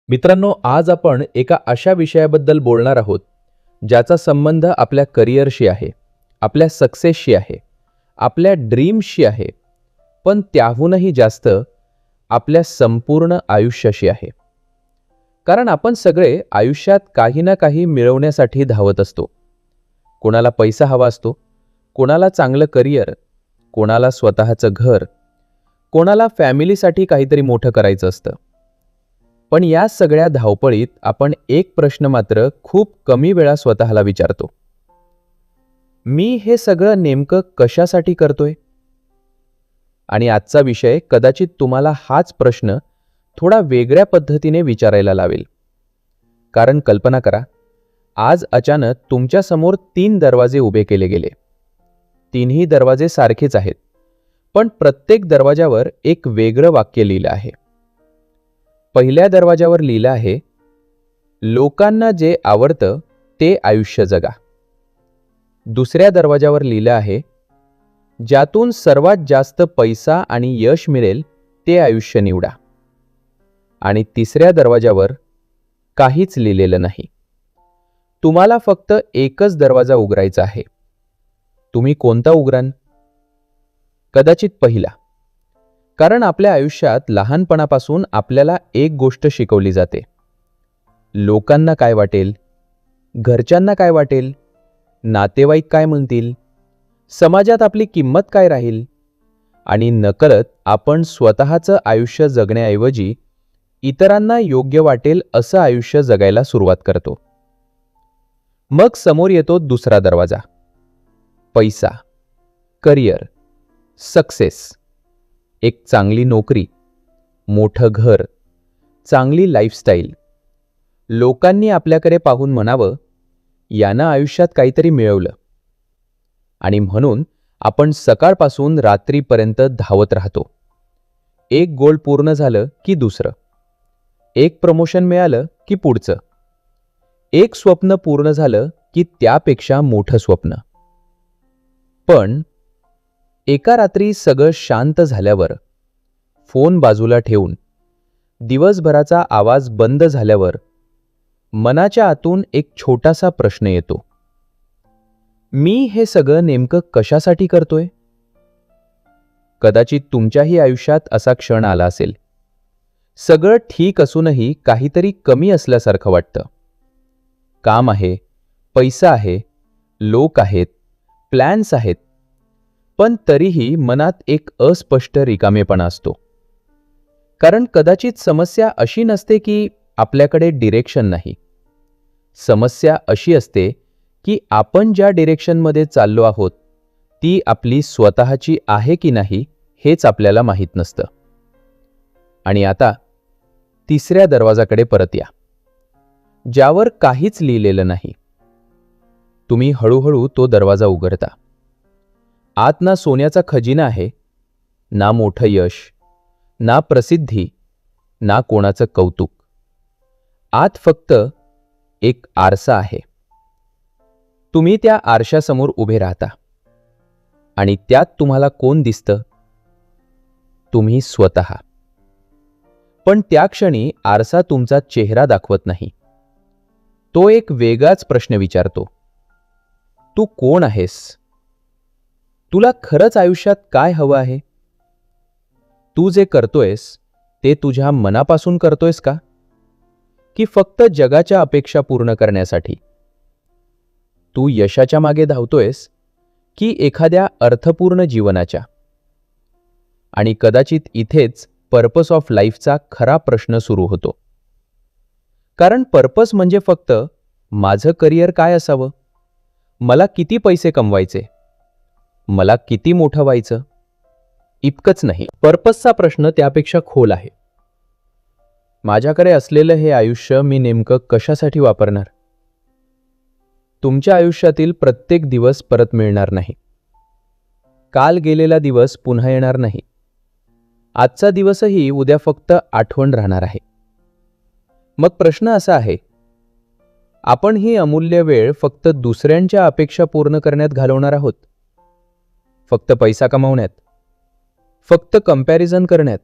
मित्रांनो, आज आपण एका अशा विषयाबद्दल बोलणार आहोत ज्याचा संबंध आपल्या करिअरशी आहे, आपल्या सक्सेसशी आहे, आपल्या ड्रीम्सशी आहे, पण त्याहूनही जास्त आपल्या संपूर्ण आयुष्याशी आहे. कारण आपण सगळे आयुष्यात काही ना काही मिळवण्यासाठी धावत असतो. कोणाला पैसा हवा असतो, कोणाला चांगलं करिअर, कोणाला स्वतःचं घर, कोणाला फॅमिलीसाठी काहीतरी मोठं करायचं असतं. पण या सगळ्या धावपळीत आपण एक प्रश्न मात्र खूप कमी वेळा स्वतःला विचारतो. मी हे सगळं नेमकं कशासाठी करतोय? आणि आजचा विषय कदाचित तुम्हाला हाच प्रश्न थोडा वेगळ्या पद्धतीने विचारायला लावेल. कारण कल्पना करा, आज अचानक तुमच्या समोर 3 दरवाजे उभे केले गेले. तिन्ही दरवाजे सारखेच आहेत, पण प्रत्येक दरवाजावर एक वेगळं वाक्य लिहिलं आहे. पहिल्या दरवाजावर लिहिलं आहे, लोकांना जे आवडतं ते आयुष्य जगा. दुसऱ्या दरवाजावर लिहिलं आहे, ज्यातून सर्वात जास्त पैसा आणि यश मिळेल ते आयुष्य निवडा. आणि तिसऱ्या दरवाजावर काहीच लिहिलेलं नाही. तुम्हाला फक्त एकच दरवाजा उघडायचा आहे. तुम्ही कोणता उघडाल? कदाचित पहिला. कारण आपल्या आयुष्यात लहानपणापासून आपल्याला एक गोष्ट शिकवली जाते. लोकांना काय वाटेल, घरच्यांना काय वाटेल, नातेवाईक काय म्हणतील, समाजात आपली किंमत काय राहील, आणि नकळत आपण स्वतःचं आयुष्य जगण्याऐवजी इतरांना योग्य वाटेल असं आयुष्य जगायला सुरुवात करतो. मग समोर येतो दुसरा दरवाजा. पैसा, करिअर, सक्सेस, एक चांगली नोकरी, मोठं घर, चांगली लाईफस्टाईल. लोकांनी आपल्याकडे पाहून म्हणावं, यानं आयुष्यात काहीतरी मिळवलं. आणि म्हणून आपण सकाळपासून रात्रीपर्यंत धावत राहतो. एक गोल पूर्ण झालं की दुसरं, एक प्रमोशन मिळालं की पुढचं, एक स्वप्न पूर्ण झालं की त्यापेक्षा मोठं स्वप्न. पण एका रात्री सगळं शांत झाल्यावर, फोन बाजूला ठेवून, दिवसभराचा आवाज बंद झाल्यावर मनाच्या आतून एक छोटासा प्रश्न येतो. मी हे सगळं नेमकं कशासाठी करतोय? कदाचित तुमच्याही आयुष्यात असा क्षण आला असेल. सगळं ठीक असूनही काहीतरी कमी असल्यासारखं वाटतं. काम आहे, पैसा आहे, लोक आहेत, प्लॅन्स आहेत, पण तरीही मनात एक अस्पष्ट रिकामेपणा असतो. कारण कदाचित समस्या अशी नसते की आपल्याकडे डिरेक्शन नाही. समस्या अशी असते की आपण ज्या डिरेक्शनमध्ये चाललो आहोत ती आपली स्वतःची आहे की नाही हेच आपल्याला माहीत नसतं. आणि आता तिसऱ्या दरवाजाकडे परत या, ज्यावर काहीच लिहिलेलं नाही. तुम्ही हळूहळू तो दरवाजा उघडता. आत ना सोन्याचा खजिना आहे, ना मोठं यश, ना प्रसिद्धी, ना कोणाचं कौतुक. आत फक्त एक आरसा आहे. तुम्ही त्या आरशासमोर उभे राहता आणि त्यात तुम्हाला कोण दिसतं? तुम्ही स्वतः. पण त्या क्षणी आरसा तुमचा चेहरा दाखवत नाही. तो एक वेगळाच प्रश्न विचारतो. तू कोण आहेस? तुला खरंच आयुष्यात काय हवं आहे? तू जे करतोयस ते तुझ्या मनापासून करतोयस का? की फक्त जगाच्या अपेक्षा पूर्ण करण्यासाठी? तू यशाच्या मागे धावतोयस की एखाद्या अर्थपूर्ण जीवनाच्या? आणि कदाचित इथेच पर्पस ऑफ लाईफचा खरा प्रश्न सुरू होतो. कारण पर्पस म्हणजे फक्त माझं करिअर काय असावं, मला किती पैसे कमवायचे, मला किती मोठं व्हायचं, इतकंच नाही. पर्पसचा प्रश्न त्यापेक्षा खोल आहे. माझ्याकडे असलेलं हे आयुष्य मी नेमकं कशासाठी वापरणार? तुमच्या आयुष्यातील प्रत्येक दिवस परत मिळणार नाही. काल गेलेला दिवस पुन्हा येणार नाही. आजचा दिवसही उद्या फक्त आठवण राहणार आहे. मग प्रश्न असा आहे, आपण ही अमूल्य वेळ फक्त दुसऱ्यांच्या अपेक्षा पूर्ण करण्यात घालवणार आहोत? फक्त पैसा कमावण्यात? फक्त कंपॅरिझन करण्यात?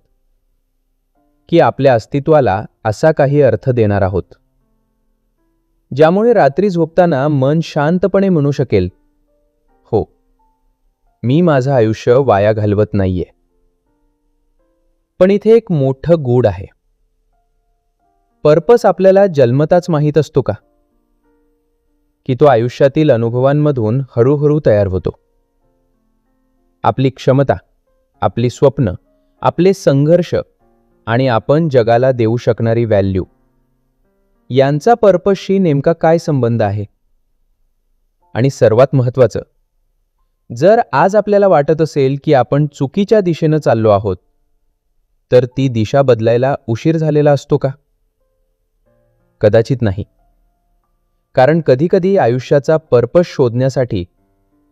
की आपल्या अस्तित्वाला असा काही अर्थ देणार आहोत, ज्यामुळे रात्री झोपताना मन शांतपणे म्हणू शकेल, हो, मी माझं आयुष्य वाया घालवत नाहीये. पण इथे एक मोठं गूढ आहे. पर्पस आपल्याला जन्मताच माहीत असतो का, की तो आयुष्यातील अनुभवांमधून हळूहळू तयार होतो? आपली क्षमता, आपली स्वप्न, आपले संघर्ष आणि आपण जगाला देऊ शकणारी व्हॅल्यू यांचा पर्पसशी नेमका काय संबंध आहे? आणि सर्वात महत्त्वाचं, जर आज आपल्याला वाटत असेल की आपण चुकीच्या दिशेनं चाललो आहोत, तर ती दिशा बदलायला उशीर झालेला असतो का? कदाचित नाही. कारण कधीकधी आयुष्याचा पर्पस शोधण्यासाठी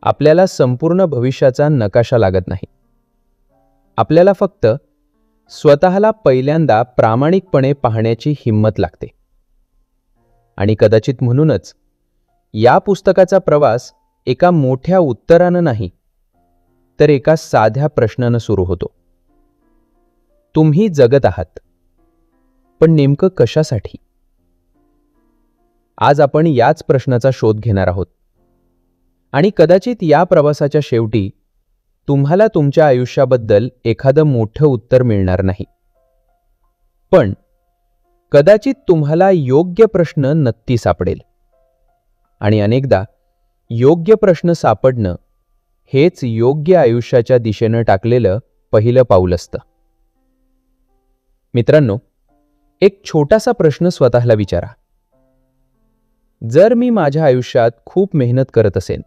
आपल्याला संपूर्ण भविष्याचा नकाशा लागत नाही. आपल्याला फक्त स्वतःला पहिल्यांदा प्रामाणिकपणे पाहण्याची हिंमत लागते. आणि कदाचित म्हणूनच या पुस्तकाचा प्रवास एका मोठ्या उत्तरानं नाही, तर एका साध्या प्रश्नानं सुरू होतो. तुम्ही जगत आहात, पण नेमकं कशासाठी? आज आपण याच प्रश्नाचा शोध घेणार आहोत. आणि कदाचित या प्रवासाच्या शेवटी तुम्हाला तुमच्या आयुष्याबद्दल एखादं मोठं उत्तर मिळणार नाही, पण कदाचित तुम्हाला योग्य प्रश्न नक्की सापडेल. आणि अनेकदा योग्य प्रश्न सापडणं हेच योग्य आयुष्याच्या दिशेनं टाकलेलं पहिलं पाऊल असतं. मित्रांनो, एक छोटासा प्रश्न स्वतःला विचारा. जर मी माझ्या आयुष्यात खूप मेहनत करत असेन,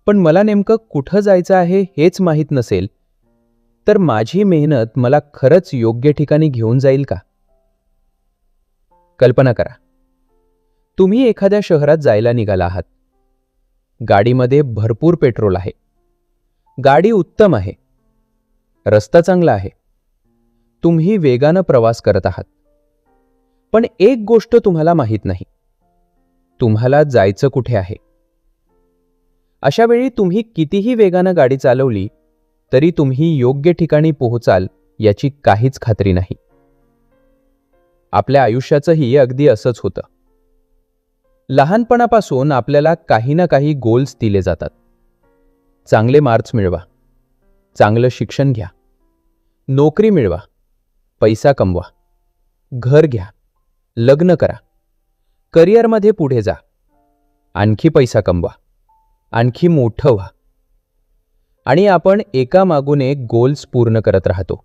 पण मला नेमकं कुठं जायचं आहे हेच माहीत नसेल, तर माझी मेहनत मला खरंच योग्य ठिकाणी घेऊन जाईल का? कल्पना करा, तुम्ही एखाद्या शहरात जायला निघाला आहात. गाडीमध्ये भरपूर पेट्रोल आहे, गाडी उत्तम आहे, रस्ता चांगला आहे, तुम्ही वेगानं प्रवास करत आहात. पण एक गोष्ट तुम्हाला माहीत नाही, तुम्हाला जायचं कुठे आहे. अशा वेळी तुम्ही कितीही वेगानं गाडी चालवली तरी तुम्ही योग्य ठिकाणी पोहोचाल याची काहीच खात्री नाही. आपल्या आयुष्याचंही अगदी असंच होतं. लहानपणापासून आपल्याला काही ना काही गोल्स दिले जातात. चांगले मार्क्स मिळवा, चांगलं शिक्षण घ्या, नोकरी मिळवा, पैसा कमवा, घर घ्या, लग्न करा, करिअरमध्ये पुढे जा, आणखी पैसा कमवा, आणखी मोठं व्हा. आणि आपण एकामागून एक गोल्स पूर्ण करत राहतो.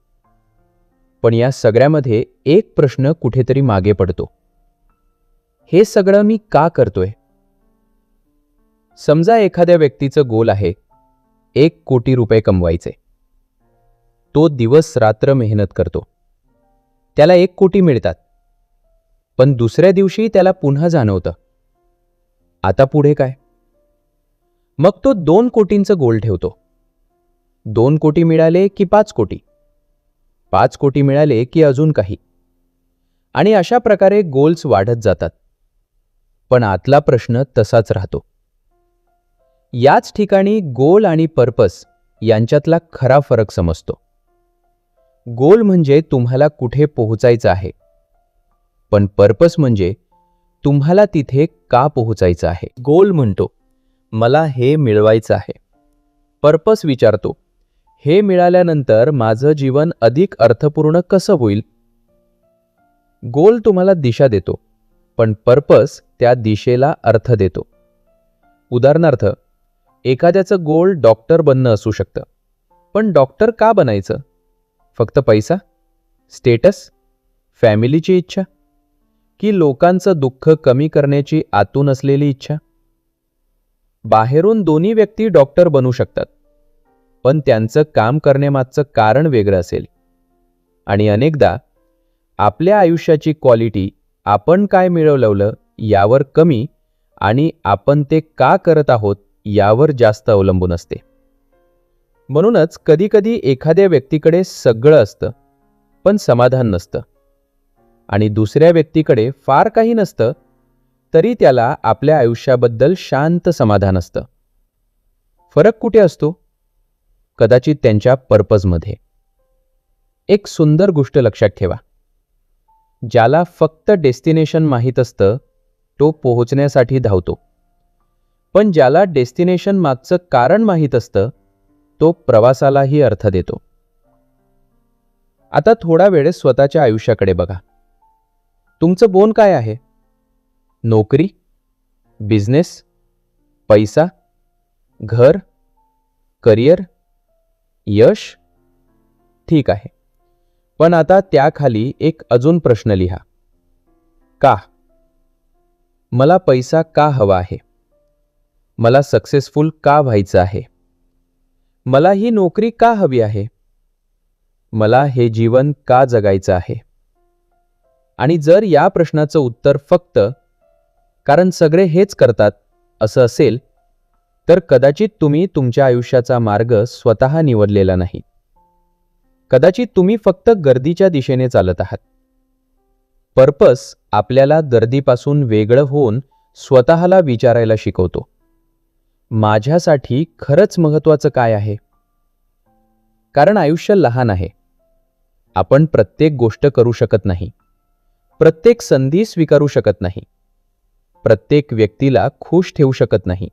पण या सगळ्यामध्ये एक प्रश्न कुठेतरी मागे पडतो. हे सगळं मी का करतोय? समजा एखाद्या व्यक्तीचं गोल आहे 1 कोटी रुपये कमवायचे. तो दिवस रात्र मेहनत करतो. त्याला 1 कोटी मिळतात. पण दुसऱ्या दिवशी त्याला पुन्हा जाणवतं, आता पुढे काय? मग तो 2 कोटींचं गोल ठेवतो. 2 कोटी मिळाले की 5 कोटी, 5 कोटी मिळाले की अजून काही. आणि अशा प्रकारे गोल्स वाढत जातात. पण आतला प्रश्न तसाच राहतो. याच ठिकाणी गोल आणि पर्पस यांच्यातला खरा फरक समजतो. गोल म्हणजे तुम्हाला कुठे पोहोचायचं आहे, पण पर्पस म्हणजे तुम्हाला तिथे का पोहोचायचं आहे. गोल म्हणतो, मला हे मिळवायचं आहे. पर्पस विचारतो, हे मिळाल्यानंतर माझं जीवन अधिक अर्थपूर्ण कसं होईल. गोल तुम्हाला दिशा देतो, पण पर्पस त्या दिशेला अर्थ देतो. उदाहरणार्थ, एखाद्याचं गोल डॉक्टर बनणं असू शकतं. पण डॉक्टर का बनायचं? फक्त पैसा, स्टेटस, फॅमिलीची इच्छा, की लोकांचं दुःख कमी करण्याची आतून असलेली इच्छा? बाहेरून दोन्ही व्यक्ती डॉक्टर बनू शकतात, पण त्यांचं काम करण्यामागचं कारण वेगळं असेल. आणि अनेकदा आपल्या आयुष्याची क्वालिटी आपण काय मिळवलं यावर कमी आणि आपण ते का करत आहोत यावर जास्त अवलंबून असते. म्हणूनच कधीकधी एखाद्या व्यक्तीकडे सगळं असतं पण समाधान नसतं, आणि दुसऱ्या व्यक्तीकडे फार काही नसतं तरी त्याला आपल्या आयुष्याबद्दल शांत समाधान असतं. फरक कुठे असतो? कदाचित त्यांच्या पर्पजमध्ये. एक सुंदर गोष्ट लक्षात ठेवा. ज्याला फक्त डेस्टिनेशन माहीत असतं तो पोहोचण्यासाठी धावतो, पण ज्याला डेस्टिनेशन मागचं कारण माहीत असतं तो प्रवासालाही अर्थ देतो. आता थोडा वेळ स्वतःच्या आयुष्याकडे बघा. तुमचं बोन काय आहे? नोकरी, बिझनेस, पैसा, घर, करिअर, यश? ठीक आहे, पण आता त्याखाली एक अजून प्रश्न लिहा. का? मला पैसा का हवा आहे? मला सक्सेसफुल का व्हायचं आहे? मला ही नोकरी का हवी आहे? मला हे जीवन का जगायचं आहे? आणि जर या प्रश्नाचं उत्तर फक्त कारण सगळे हेच करतात असं असेल तर कदाचित तुम्ही तुमच्या आयुष्याचा मार्ग स्वतः निवडलेला नाही. कदाचित तुम्ही फक्त गर्दीच्या दिशेने चालत आहात. पर्पस आपल्याला गर्दीपासून वेगळं होऊन स्वतःला विचारायला शिकवतो, माझ्यासाठी खरंच महत्त्वाचं काय आहे? कारण आयुष्य लहान आहे. आपण प्रत्येक गोष्ट करू शकत नाही, प्रत्येक संधी स्वीकारू शकत नाही, प्रत्येक व्यक्तीला खुश ठेवू शकत नाही.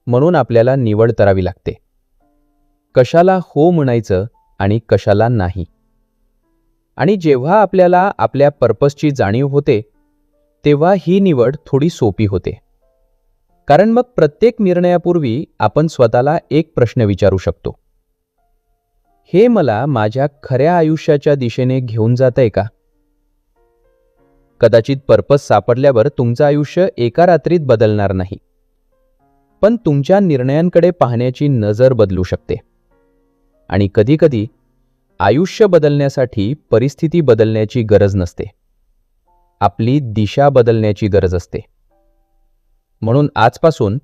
म्हणून आपल्याला निवड करावी लागते, कशाला हो म्हणायचं आणि कशाला नाही. आणि जेव्हा आपल्याला आपल्या पर्पसची जाणीव होते तेव्हा ही निवड थोडी सोपी होते. कारण मग प्रत्येक निर्णयापूर्वी आपण स्वतःला एक प्रश्न विचारू शकतो, हे मला माझ्या खऱ्या आयुष्याच्या दिशेने घेऊन जातंय का? कदाचित पर्पस सापडल्यावर तुमचं आयुष्य एका रात्रीत बदलणार नाही, पण तुमच्या निर्णयांकडे पाहण्याची नजर बदलू शकते. आणि कधीकधी आयुष्य बदलण्यासाठी परिस्थिती बदलण्याची गरज नसते, आपली दिशा बदलण्याची गरज असते. म्हणून आजपासून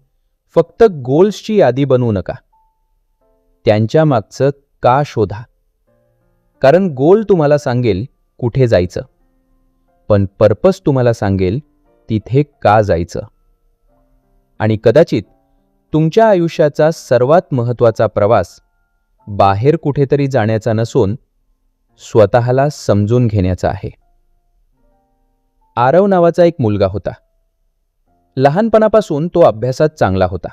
फक्त गोल्सची यादी बनवू नका, त्यांच्या मागचं का शोधा. कारण गोल तुम्हाला सांगेल कुठे जायचं, पण पर्पस तुम्हाला सांगेल तिथे का जायचं. आणि कदाचित तुमच्या आयुष्याचा सर्वात महत्त्वाचा प्रवास बाहेर कुठेतरी जाण्याचा नसून स्वतःला समजून घेण्याचा आहे. आरव नावाचा एक मुलगा होता. लहानपणापासून तो अभ्यासात चांगला होता,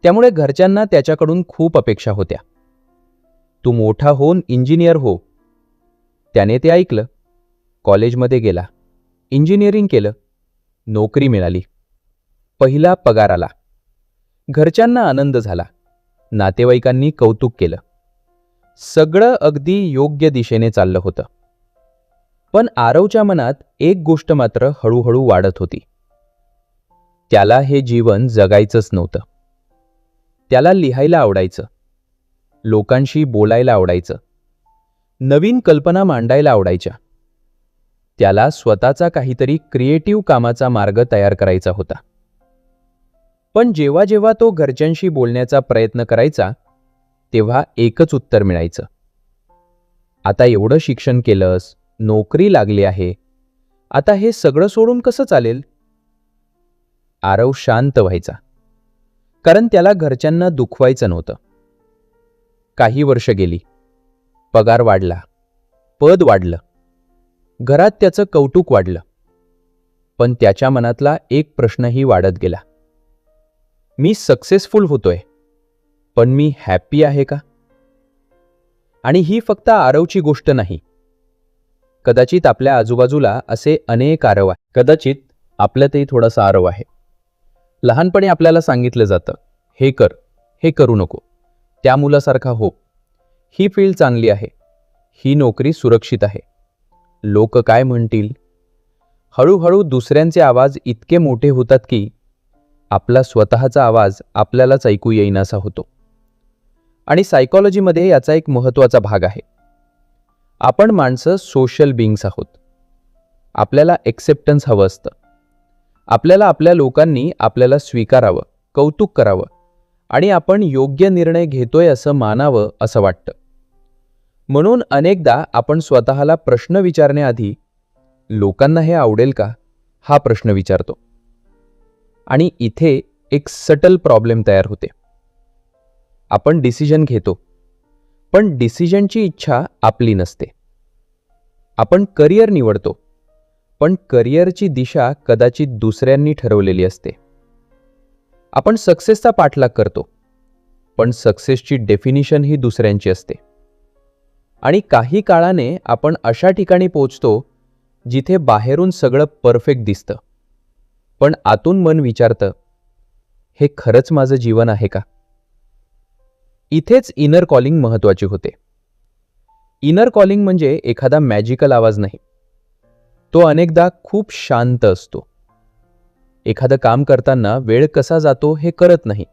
त्यामुळे घरच्यांना त्याच्याकडून खूप अपेक्षा होत्या. तू मोठा होऊन इंजिनियर हो. त्याने ते ऐकलं. कॉलेजमध्ये गेला, इंजिनिअरिंग केलं, नोकरी मिळाली, पहिला पगार आला. घरच्यांना आनंद झाला, नातेवाईकांनी कौतुक केलं. सगळं अगदी योग्य दिशेने चाललं होतं. पण आरवच्या मनात एक गोष्ट मात्र हळूहळू वाढत होती. त्याला हे जीवन जगायचंच नव्हतं. त्याला लिहायला आवडायचं, लोकांशी बोलायला आवडायचं, नवीन कल्पना मांडायला आवडायच्या. त्याला स्वतःचा काहीतरी क्रिएटिव्ह कामाचा मार्ग तयार करायचा होता. पण जेव्हा जेव्हा तो घरच्यांशी बोलण्याचा प्रयत्न करायचा तेव्हा एकच उत्तर मिळायचं, आता एवढं शिक्षण केलंस, नोकरी लागली आहे, आता हे सगळं सोडून कसं चालेल? आरव शांत व्हायचा, कारण त्याला घरच्यांना दुखवायचं नव्हतं. काही वर्ष गेली, पगार वाढला, पद वाढलं, घरात त्याचं कौतुक वाढलं. पण त्याच्या मनातला एक प्रश्नही वाढत गेला, मी सक्सेसफुल होतोय, पण मी हॅपी आहे का? आणि ही फक्त आरवची गोष्ट नाही. कदाचित आपल्या आजूबाजूला असे अनेक आरव आहेत. कदाचित आपल्यातही थोडासा आरव आहे. लहानपणी आपल्याला सांगितलं जातं, हे कर, हे करू नको, त्या मुलासारखा हो, ही फील्ड चांगली आहे, ही नोकरी सुरक्षित आहे, लोक काय म्हणतील. हळूहळू दुसऱ्यांचे आवाज इतके मोठे होतात की आपला स्वतःचा आवाज आपल्यालाच ऐकू येईनासा होतो. आणि सायकॉलॉजीमध्ये याचा एक महत्त्वाचा भाग आहे. आपण माणसं सोशल बीइंग्स आहोत. आपल्याला एक्सेप्टन्स हवं असतं. आपल्याला आपल्या लोकांनी आपल्याला स्वीकारावं, कौतुक करावं आणि आपण योग्य निर्णय घेतोय असं मानावं असं वाटतं. म्हणून अनेकदा आपण स्वतःला प्रश्न विचारण्याआधी लोकांना हे आवडेल का हा प्रश्न विचारतो. आणि इथे एक सटल प्रॉब्लेम तयार होते. आपण डिसिजन घेतो, पण डिसिजनची इच्छा आपली नसते. आपण करिअर निवडतो, पण करिअरची दिशा कदाचित दुसऱ्यांनी ठरवलेली असते. आपण सक्सेसचा पाठलाग करतो, पण सक्सेसची डेफिनिशन ही दुसऱ्यांची असते. आणि काही काळाने आपण अशा ठिकाणी पोहोचतो जिथे बाहेरून सगळं परफेक्ट दिसतं, पण आतून मन विचारतं, हे खरंच माझं जीवन आहे का? इथेच इनर कॉलिंग महत्त्वाची होते. इनर कॉलिंग म्हणजे एखादा मॅजिकल आवाज नाही. तो अनेकदा खूप शांत असतो. एखादं काम करताना वेळ कसा जातो हे कळत नाही.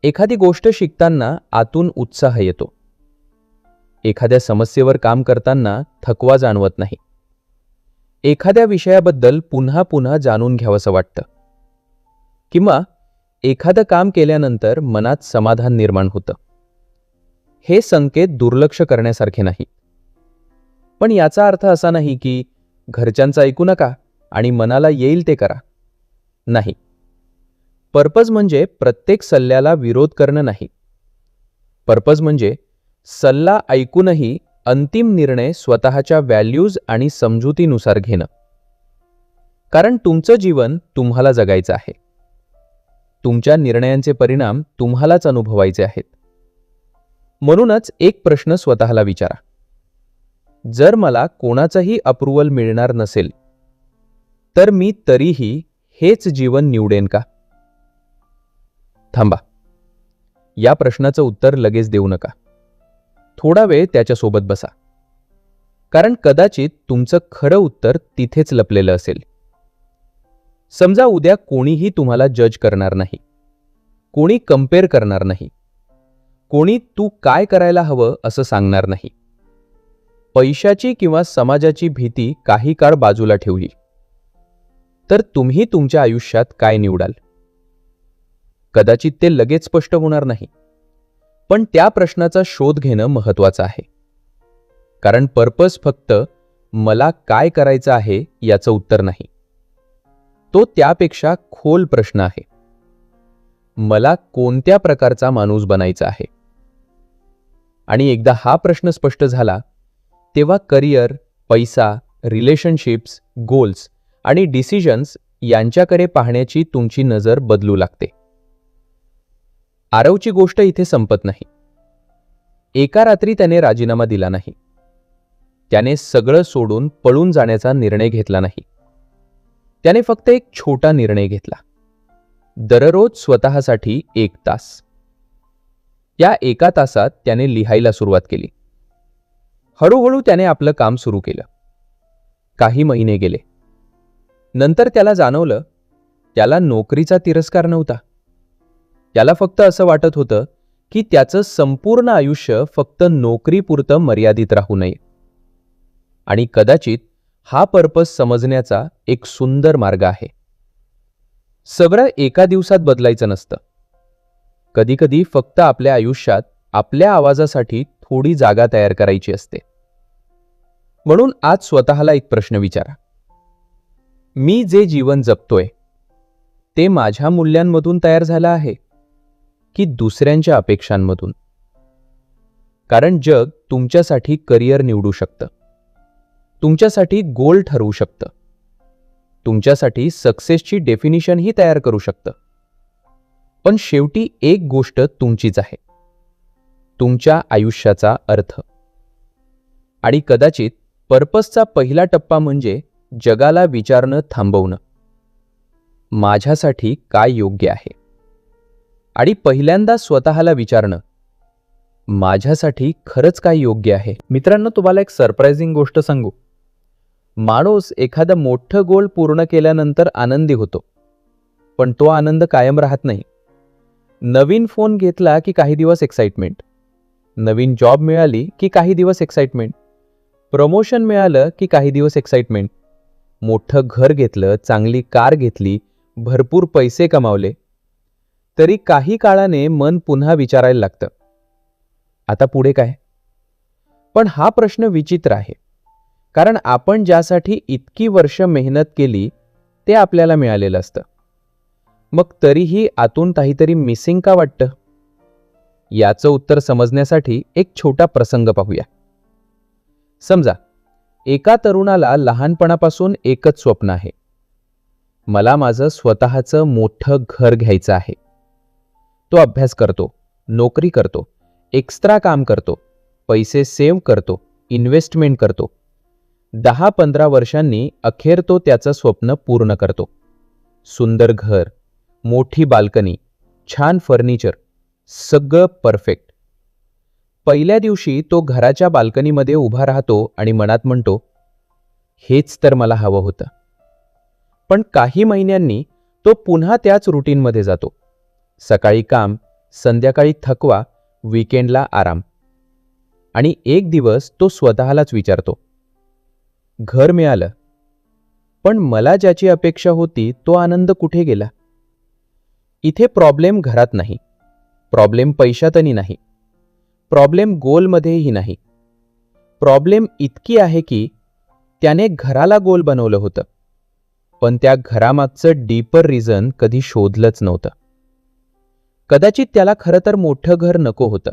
एखादी गोष्ट शिकताना आतून उत्साह येतो. एखाद्या समस्येवर काम करताना थकवा जाणवत नाही. एखाद्या विषयाबद्दल पुन्हा पुन्हा जाणून घ्यावंसं वाटतं. किंवा एखादं काम केल्यानंतर मनात समाधान निर्माण होतं. हे संकेत दुर्लक्ष करण्यासारखे नाही. पण याचा अर्थ असा नाही की घरच्यांचं ऐकू नका आणि मनाला येईल ते करा. नाही. पर्पज म्हणजे प्रत्येक सल्ल्याला विरोध करणं नाही. पर्पज म्हणजे सल्ला ऐकूनही अंतिम निर्णय स्वतःच्या व्हॅल्यूज आणि समजुतीनुसार घेणं. कारण तुमचं जीवन तुम्हाला जगायचं आहे. तुमच्या निर्णयांचे परिणाम तुम्हालाच अनुभवायचे आहेत. म्हणूनच एक प्रश्न स्वतःला विचारा. जर मला कोणाचंही अप्रूव्हल मिळणार नसेल, तर मी तरीही हेच जीवन निवडेन का? थांबा. या प्रश्नाचं उत्तर लगेच देऊ नका. थोडा वेळ त्याच्यासोबत बसा. कारण कदाचित तुमचं खरं उत्तर तिथेच लपलेलं असेल. समजा उद्या कोणीही तुम्हाला जज करणार नाही. कोणी कंपेअर करणार नाही. कोणी तू काय करायला हवं असं सांगणार नाही. पैशाची किंवा समाजाची भीती काही काळ बाजूला ठेवली, तर तुम्ही तुमच्या आयुष्यात काय निवडाल? कदाचित ते लगेच स्पष्ट होणार नाही. पण त्या प्रश्नाचा शोध घेणं महत्त्वाचं आहे. कारण पर्पज फक्त मला काय करायचं आहे याचं उत्तर नाही. तो त्यापेक्षा खोल प्रश्न आहे. मला कोणत्या प्रकारचा माणूस बनायचा आहे? आणि एकदा हा प्रश्न स्पष्ट झाला, तेव्हा करिअर, पैसा, रिलेशनशिप्स, गोल्स आणि डिसिजन्स यांच्याकडे पाहण्याची तुमची नजर बदलू लागते. आरवची गोष्ट इथे संपत नाही. एका रात्री त्याने राजीनामा दिला नाही. त्याने सगळं सोडून पळून जाण्याचा निर्णय घेतला नाही. त्याने फक्त एक छोटा निर्णय घेतला. दररोज स्वतःसाठी 1 तास. या 1 तासात त्याने लिहायला सुरुवात केली. हळूहळू त्याने आपलं काम सुरू केलं. काही महिने गेले. नंतर त्याला जाणवलं, त्याला नोकरीचा तिरस्कार नव्हता. त्याला फक्त असं वाटत होतं की त्याचं संपूर्ण आयुष्य फक्त नोकरीपुरतं मर्यादित राहू नये. आणि कदाचित हा पर्पज समजण्याचा एक सुंदर मार्ग आहे. सगळं एका दिवसात बदलायचं नसतं. कधीकधी फक्त आपल्या आयुष्यात आपल्या आवाजासाठी थोडी जागा तयार करायची असते. म्हणून आज स्वतःला एक प्रश्न विचारा. मी जे जीवन जगतोय ते माझ्या मूल्यांमधून तयार झालं आहे की दुसऱ्यांच्या अपेक्षांमधून? कारण जग तुमच्यासाठी करिअर निवडू शकतं. तुमच्यासाठी गोल ठरवू शकतं. तुमच्यासाठी सक्सेसची डेफिनिशनही तयार करू शकतं. पण शेवटी एक गोष्ट तुमचीच आहे, तुमच्या आयुष्याचा अर्थ. आणि कदाचित पर्पजचा पहिला टप्पा म्हणजे जगाला विचारणं थांबवणं, माझ्यासाठी काय योग्य आहे? आणि पहिल्यांदा स्वतःला विचारणं, माझ्यासाठी खरंच काय योग्य आहे? मित्रांनो, तुम्हाला एक सरप्राइझिंग गोष्ट सांगू. माणूस एखादं मोठं गोल पूर्ण केल्यानंतर आनंदी होतो, पण तो आनंद कायम राहत नाही. नवीन फोन घेतला की काही दिवस एक्साइटमेंट, नवीन जॉब मिळाली की काही दिवस एक्साइटमेंट, प्रमोशन मिळालं की काही दिवस एक्साइटमेंट, मोठं घर घेतलं, चांगली कार घेतली, भरपूर पैसे कमावले, तरी काही काळाने मन पुन्हा विचारायला लागतं, आता पुढे काय? पण हा प्रश्न विचित्र आहे. कारण आपण ज्यासाठी इतकी वर्ष मेहनत केली ते आपल्याला मिळालेलं असतं. मग तरीही आतून काहीतरी मिसिंग का वाटतं? याचं उत्तर समजण्यासाठी एक छोटा प्रसंग पाहूया. समजा एका तरुणाला लहानपणापासून एकच स्वप्न आहे. मला माझं स्वतःचं मोठं घर घ्यायचं आहे. तो अभ्यास करतो, नोकरी करतो, एक्स्ट्रा काम करतो, पैसे सेव्ह करतो, इन्व्हेस्टमेंट करतो. 10-15 वर्षांनी अखेर तो त्याचं स्वप्न पूर्ण करतो. सुंदर घर, मोठी बाल्कनी, छान फर्निचर, सगळं परफेक्ट. पहिल्या दिवशी तो घराच्या बाल्कनीमध्ये उभा राहतो आणि मनात म्हणतो, हेच तर मला हवं होतं. पण काही महिन्यांनी तो पुन्हा त्याच रुटीनमध्ये जातो. सकाळी काम, संध्याकाळी थकवा, वीकेंडला आराम. आणि एक दिवस तो स्वतःलाच विचारतो, घर मिळालं, पण मला ज्याची अपेक्षा होती तो आनंद कुठे गेला? इथे प्रॉब्लेम घरात नाही, प्रॉब्लेम पैशातही नाही, प्रॉब्लेम गोलमध्येही नाही. प्रॉब्लेम इतकी आहे की त्याने घराला गोल बनवलं होतं, पण त्या घरामागचं डीपर रिझन कधी शोधलंच नव्हतं. कदाचित त्याला खरं तर मोठं घर नको होतं.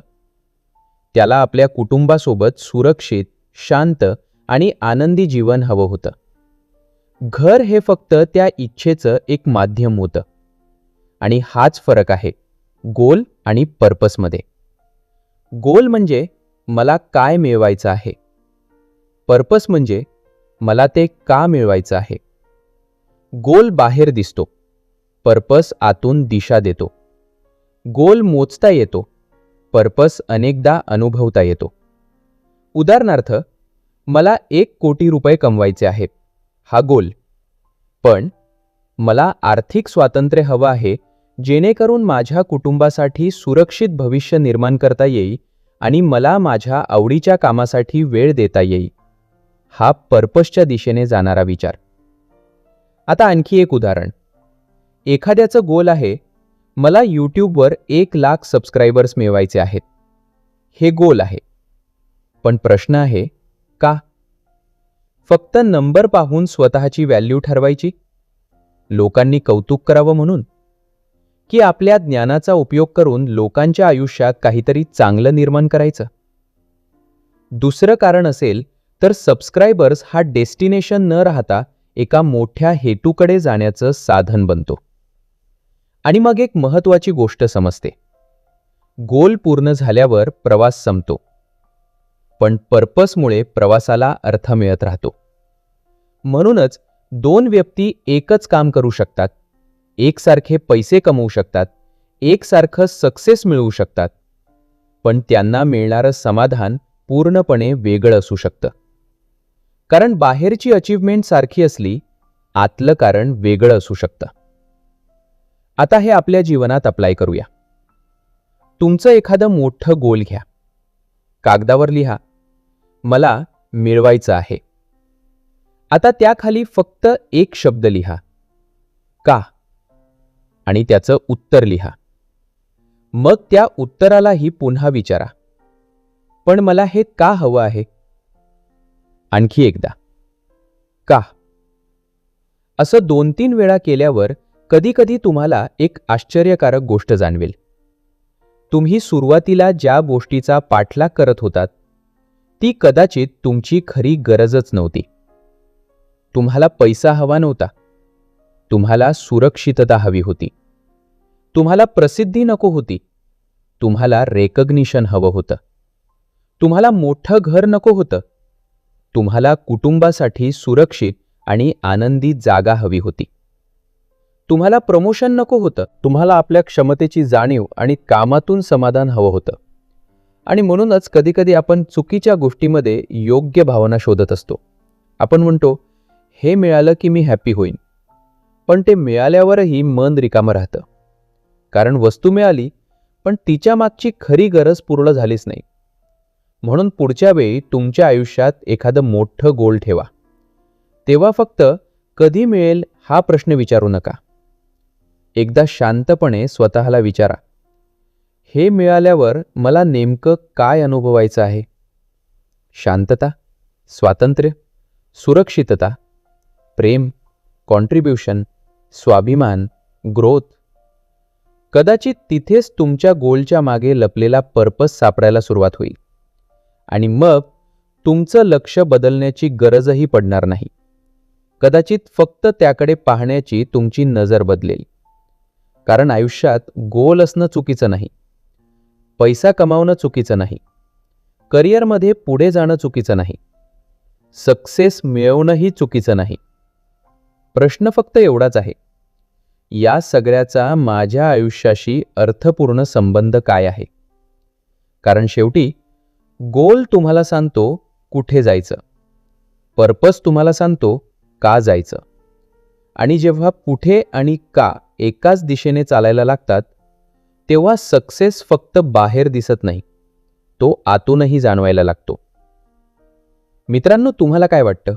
त्याला आपल्या कुटुंबासोबत सुरक्षित, शांत आणि आनंदी जीवन हवं होतं. घर हे फक्त त्या इच्छेचं एक माध्यम होतं. आणि हाच फरक आहे गोल आणि पर्पसमध्ये. गोल म्हणजे मला काय मिळवायचं आहे, पर्पस म्हणजे मला ते का मिळवायचं आहे. गोल बाहेर दिसतो, पर्पस आतून दिशा देतो. गोल मोजता येतो, पर्पस अनेकदा अनुभवता येतो. उदाहरणार्थ, मला 1 कोटी रुपये कमवायचे आहेत, हा गोल. पण मला आर्थिक स्वातंत्र्य हवं आहे, जेणेकरून माझ्या कुटुंबासाठी सुरक्षित भविष्य निर्माण करता येईल आणि मला माझ्या आवडीच्या कामासाठी वेळ देता येईल. हा पर्पसच्या दिशेने जाणारा विचार. आता आणखी एक उदाहरण. एखाद्याचं गोल आहे, मला यूट्यूबवर 1,00,000 सबस्क्रायबर्स मिळवायचे आहेत. हे गोल आहे. पण प्रश्न आहे, का? फक्त नंबर पाहून स्वतःची व्हॅल्यू ठरवायची? लोकांनी कौतुक करावं म्हणून? की आपल्या ज्ञानाचा उपयोग करून लोकांच्या आयुष्यात काहीतरी चांगलं निर्माण करायचं? दुसरं कारण असेल तर सबस्क्रायबर्स हा डेस्टिनेशन न राहता एका मोठ्या हेतूकडे जाण्याचं साधन बनतो. आणि मग एक महत्त्वाची गोष्ट समजते. गोल पूर्ण झाल्यावर प्रवास संपतो, पण पर्पसमुळे प्रवासाला अर्थ मिळत राहतो. म्हणूनच 2 व्यक्ती एकच काम करू शकतात, एकसारखे पैसे कमवू शकतात, एकसारखं सक्सेस मिळवू शकतात, पण त्यांना मिळणारं समाधान पूर्णपणे वेगळं असू शकतं. कारण बाहेरची अचीवमेंट सारखी असली, आतलं कारण वेगळं असू शकतं. आता हे आपल्या जीवनात अप्लाय करूया. तुमचं एखादं मोठं गोल घ्या. कागदावर लिहा, मला मिळवायचं आहे. आता त्याखाली फक्त एक शब्द लिहा, का? आणि त्याचं उत्तर लिहा. मग त्या उत्तरालाही पुन्हा विचारा, पण मला हे का हवं आहे? आणखी एकदा, का? असं 2-3 वेळा केल्यावर कधी-कधी तुम्हाला एक आश्चर्यकारक गोष्ट जाणवेल. तुम्ही सुरुवातीला ज्या गोष्टीचा पाठलाग करत होतात, ती कदाचित तुमची खरी गरजच नव्हती. तुम्हाला पैसा हवा नव्हता, तुम्हाला सुरक्षितता हवी होती. तुम्हाला प्रसिद्धी नको होती, तुम्हाला रेकग्निशन हवं होतं. तुम्हाला मोठं घर नको होतं, तुम्हाला कुटुंबासाठी सुरक्षित आणि आनंदी जागा हवी होती. तुम्हाला प्रमोशन नको होतं, तुम्हाला आपल्या क्षमतेची जाणीव आणि कामातून समाधान हवं होतं. आणि म्हणूनच कधीकधी आपण चुकीच्या गोष्टीमध्ये योग्य भावना शोधत असतो. आपण म्हणतो, हे मिळालं की मी हॅपी होईन. पण ते मिळाल्यावरही मन रिकामं राहतं. कारण वस्तू मिळाली, पण तिच्या मागची खरी गरज पूर्ण झालीच नाही. म्हणून पुढच्या वेळी तुमच्या आयुष्यात एखादं मोठं गोल ठेवा. तेव्हा फक्त कधी मिळेल हा प्रश्न विचारू नका. एकदा शांतपणे स्वतःला विचारा, हे मिळाल्यावर मला नेमकं काय अनुभवायचं आहे? शांतता, स्वातंत्र्य, सुरक्षितता, प्रेम, कॉन्ट्रिब्युशन, स्वाभिमान, ग्रोथ. कदाचित तिथेच तुमच्या गोलच्या मागे लपलेला पर्पस सापडायला सुरुवात होईल आणि मग तुमचं लक्ष बदलण्याची गरजही पडणार नाही. कदाचित फक्त त्याकडे पाहण्याची तुमची नजर बदलेल. कारण आयुष्यात गोल असणं चुकीचं नाही, पैसा कमावणं चुकीचं नाही, करिअरमध्ये पुढे जाणं चुकीचं नाही, सक्सेस मिळवणंही चुकीचं नाही. प्रश्न फक्त एवढाच आहे, या सगळ्याचा माझ्या आयुष्याशी अर्थपूर्ण संबंध काय आहे? कारण शेवटी गोल तुम्हाला सांगतो कुठे जायचं, पर्पस तुम्हाला सांगतो का जायचं. आणि जेव्हा कुठे आणि का एकाच दिशेने चालायला लागतात, तेव्हा सक्सेस फक्त बाहेर दिसत नाही, तो आतूनही जाणवायला लागतो. मित्रांनो, तुम्हाला काय वाटतं?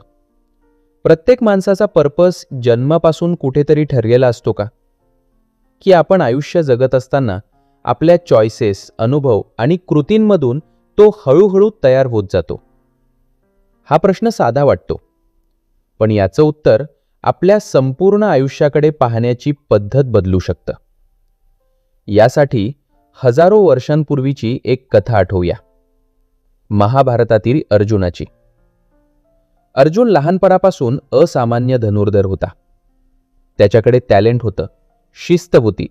प्रत्येक माणसाचा पर्पस जन्मापासून कुठेतरी ठरलेला असतो का? की आपण आयुष्य जगत असताना आपल्या चॉईसेस, अनुभव आणि कृतींमधून तो हळूहळू तयार होत जातो? हा प्रश्न साधा वाटतो, पण याचं उत्तर आपल्या संपूर्ण आयुष्याकडे पाहण्याची पद्धत बदलू शकतं. यासाठी हजारो वर्षांपूर्वीची एक कथा आठवूया, महाभारतातील अर्जुनाची. अर्जुन लहानपणापासून असामान्य धनुर्धर होता. त्याच्याकडे टॅलेंट होतं, शिस्त होती,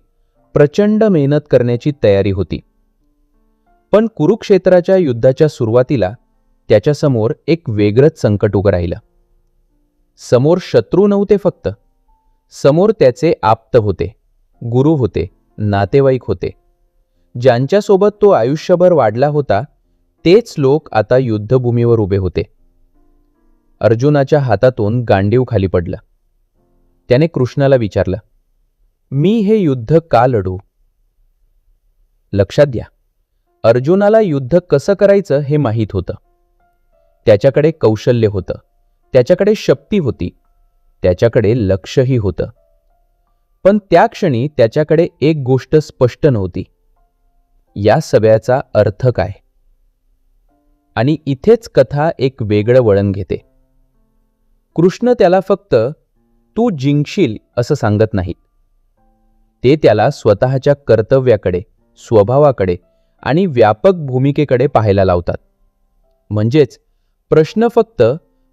प्रचंड मेहनत करण्याची तयारी होती. पण कुरुक्षेत्राच्या युद्धाच्या सुरुवातीला त्याच्यासमोर एक वेगळंच संकट उभं राहिलं. समोर शत्रू नव्हते फक्त, समोर त्याचे आप्त होते, गुरु होते, नातेवाईक होते. ज्यांच्यासोबत तो आयुष्यभर वाढला होता, तेच लोक आता युद्धभूमीवर उभे होते. अर्जुनाच्या हातातून गांडीव खाली पडलं. त्याने कृष्णाला विचारलं, मी हे युद्ध का लढू? लक्षात घ्या, अर्जुनाला युद्ध कसं करायचं हे माहीत होतं. त्याच्याकडे कौशल्य होतं, त्याच्याकडे शक्ती होती, त्याच्याकडे लक्षही होतं. पण त्या क्षणी त्याच्याकडे एक गोष्ट स्पष्ट नव्हती, या सगळ्याचा अर्थ काय? आणि इथेच कथा एक वेगळं वळण घेते. कृष्ण त्याला फक्त तू जिंकशील असं सांगत नाहीत. ते त्याला स्वतःच्या कर्तव्याकडे, स्वभावाकडे आणि व्यापक भूमिकेकडे पाहायला लावतात. म्हणजेच प्रश्न फक्त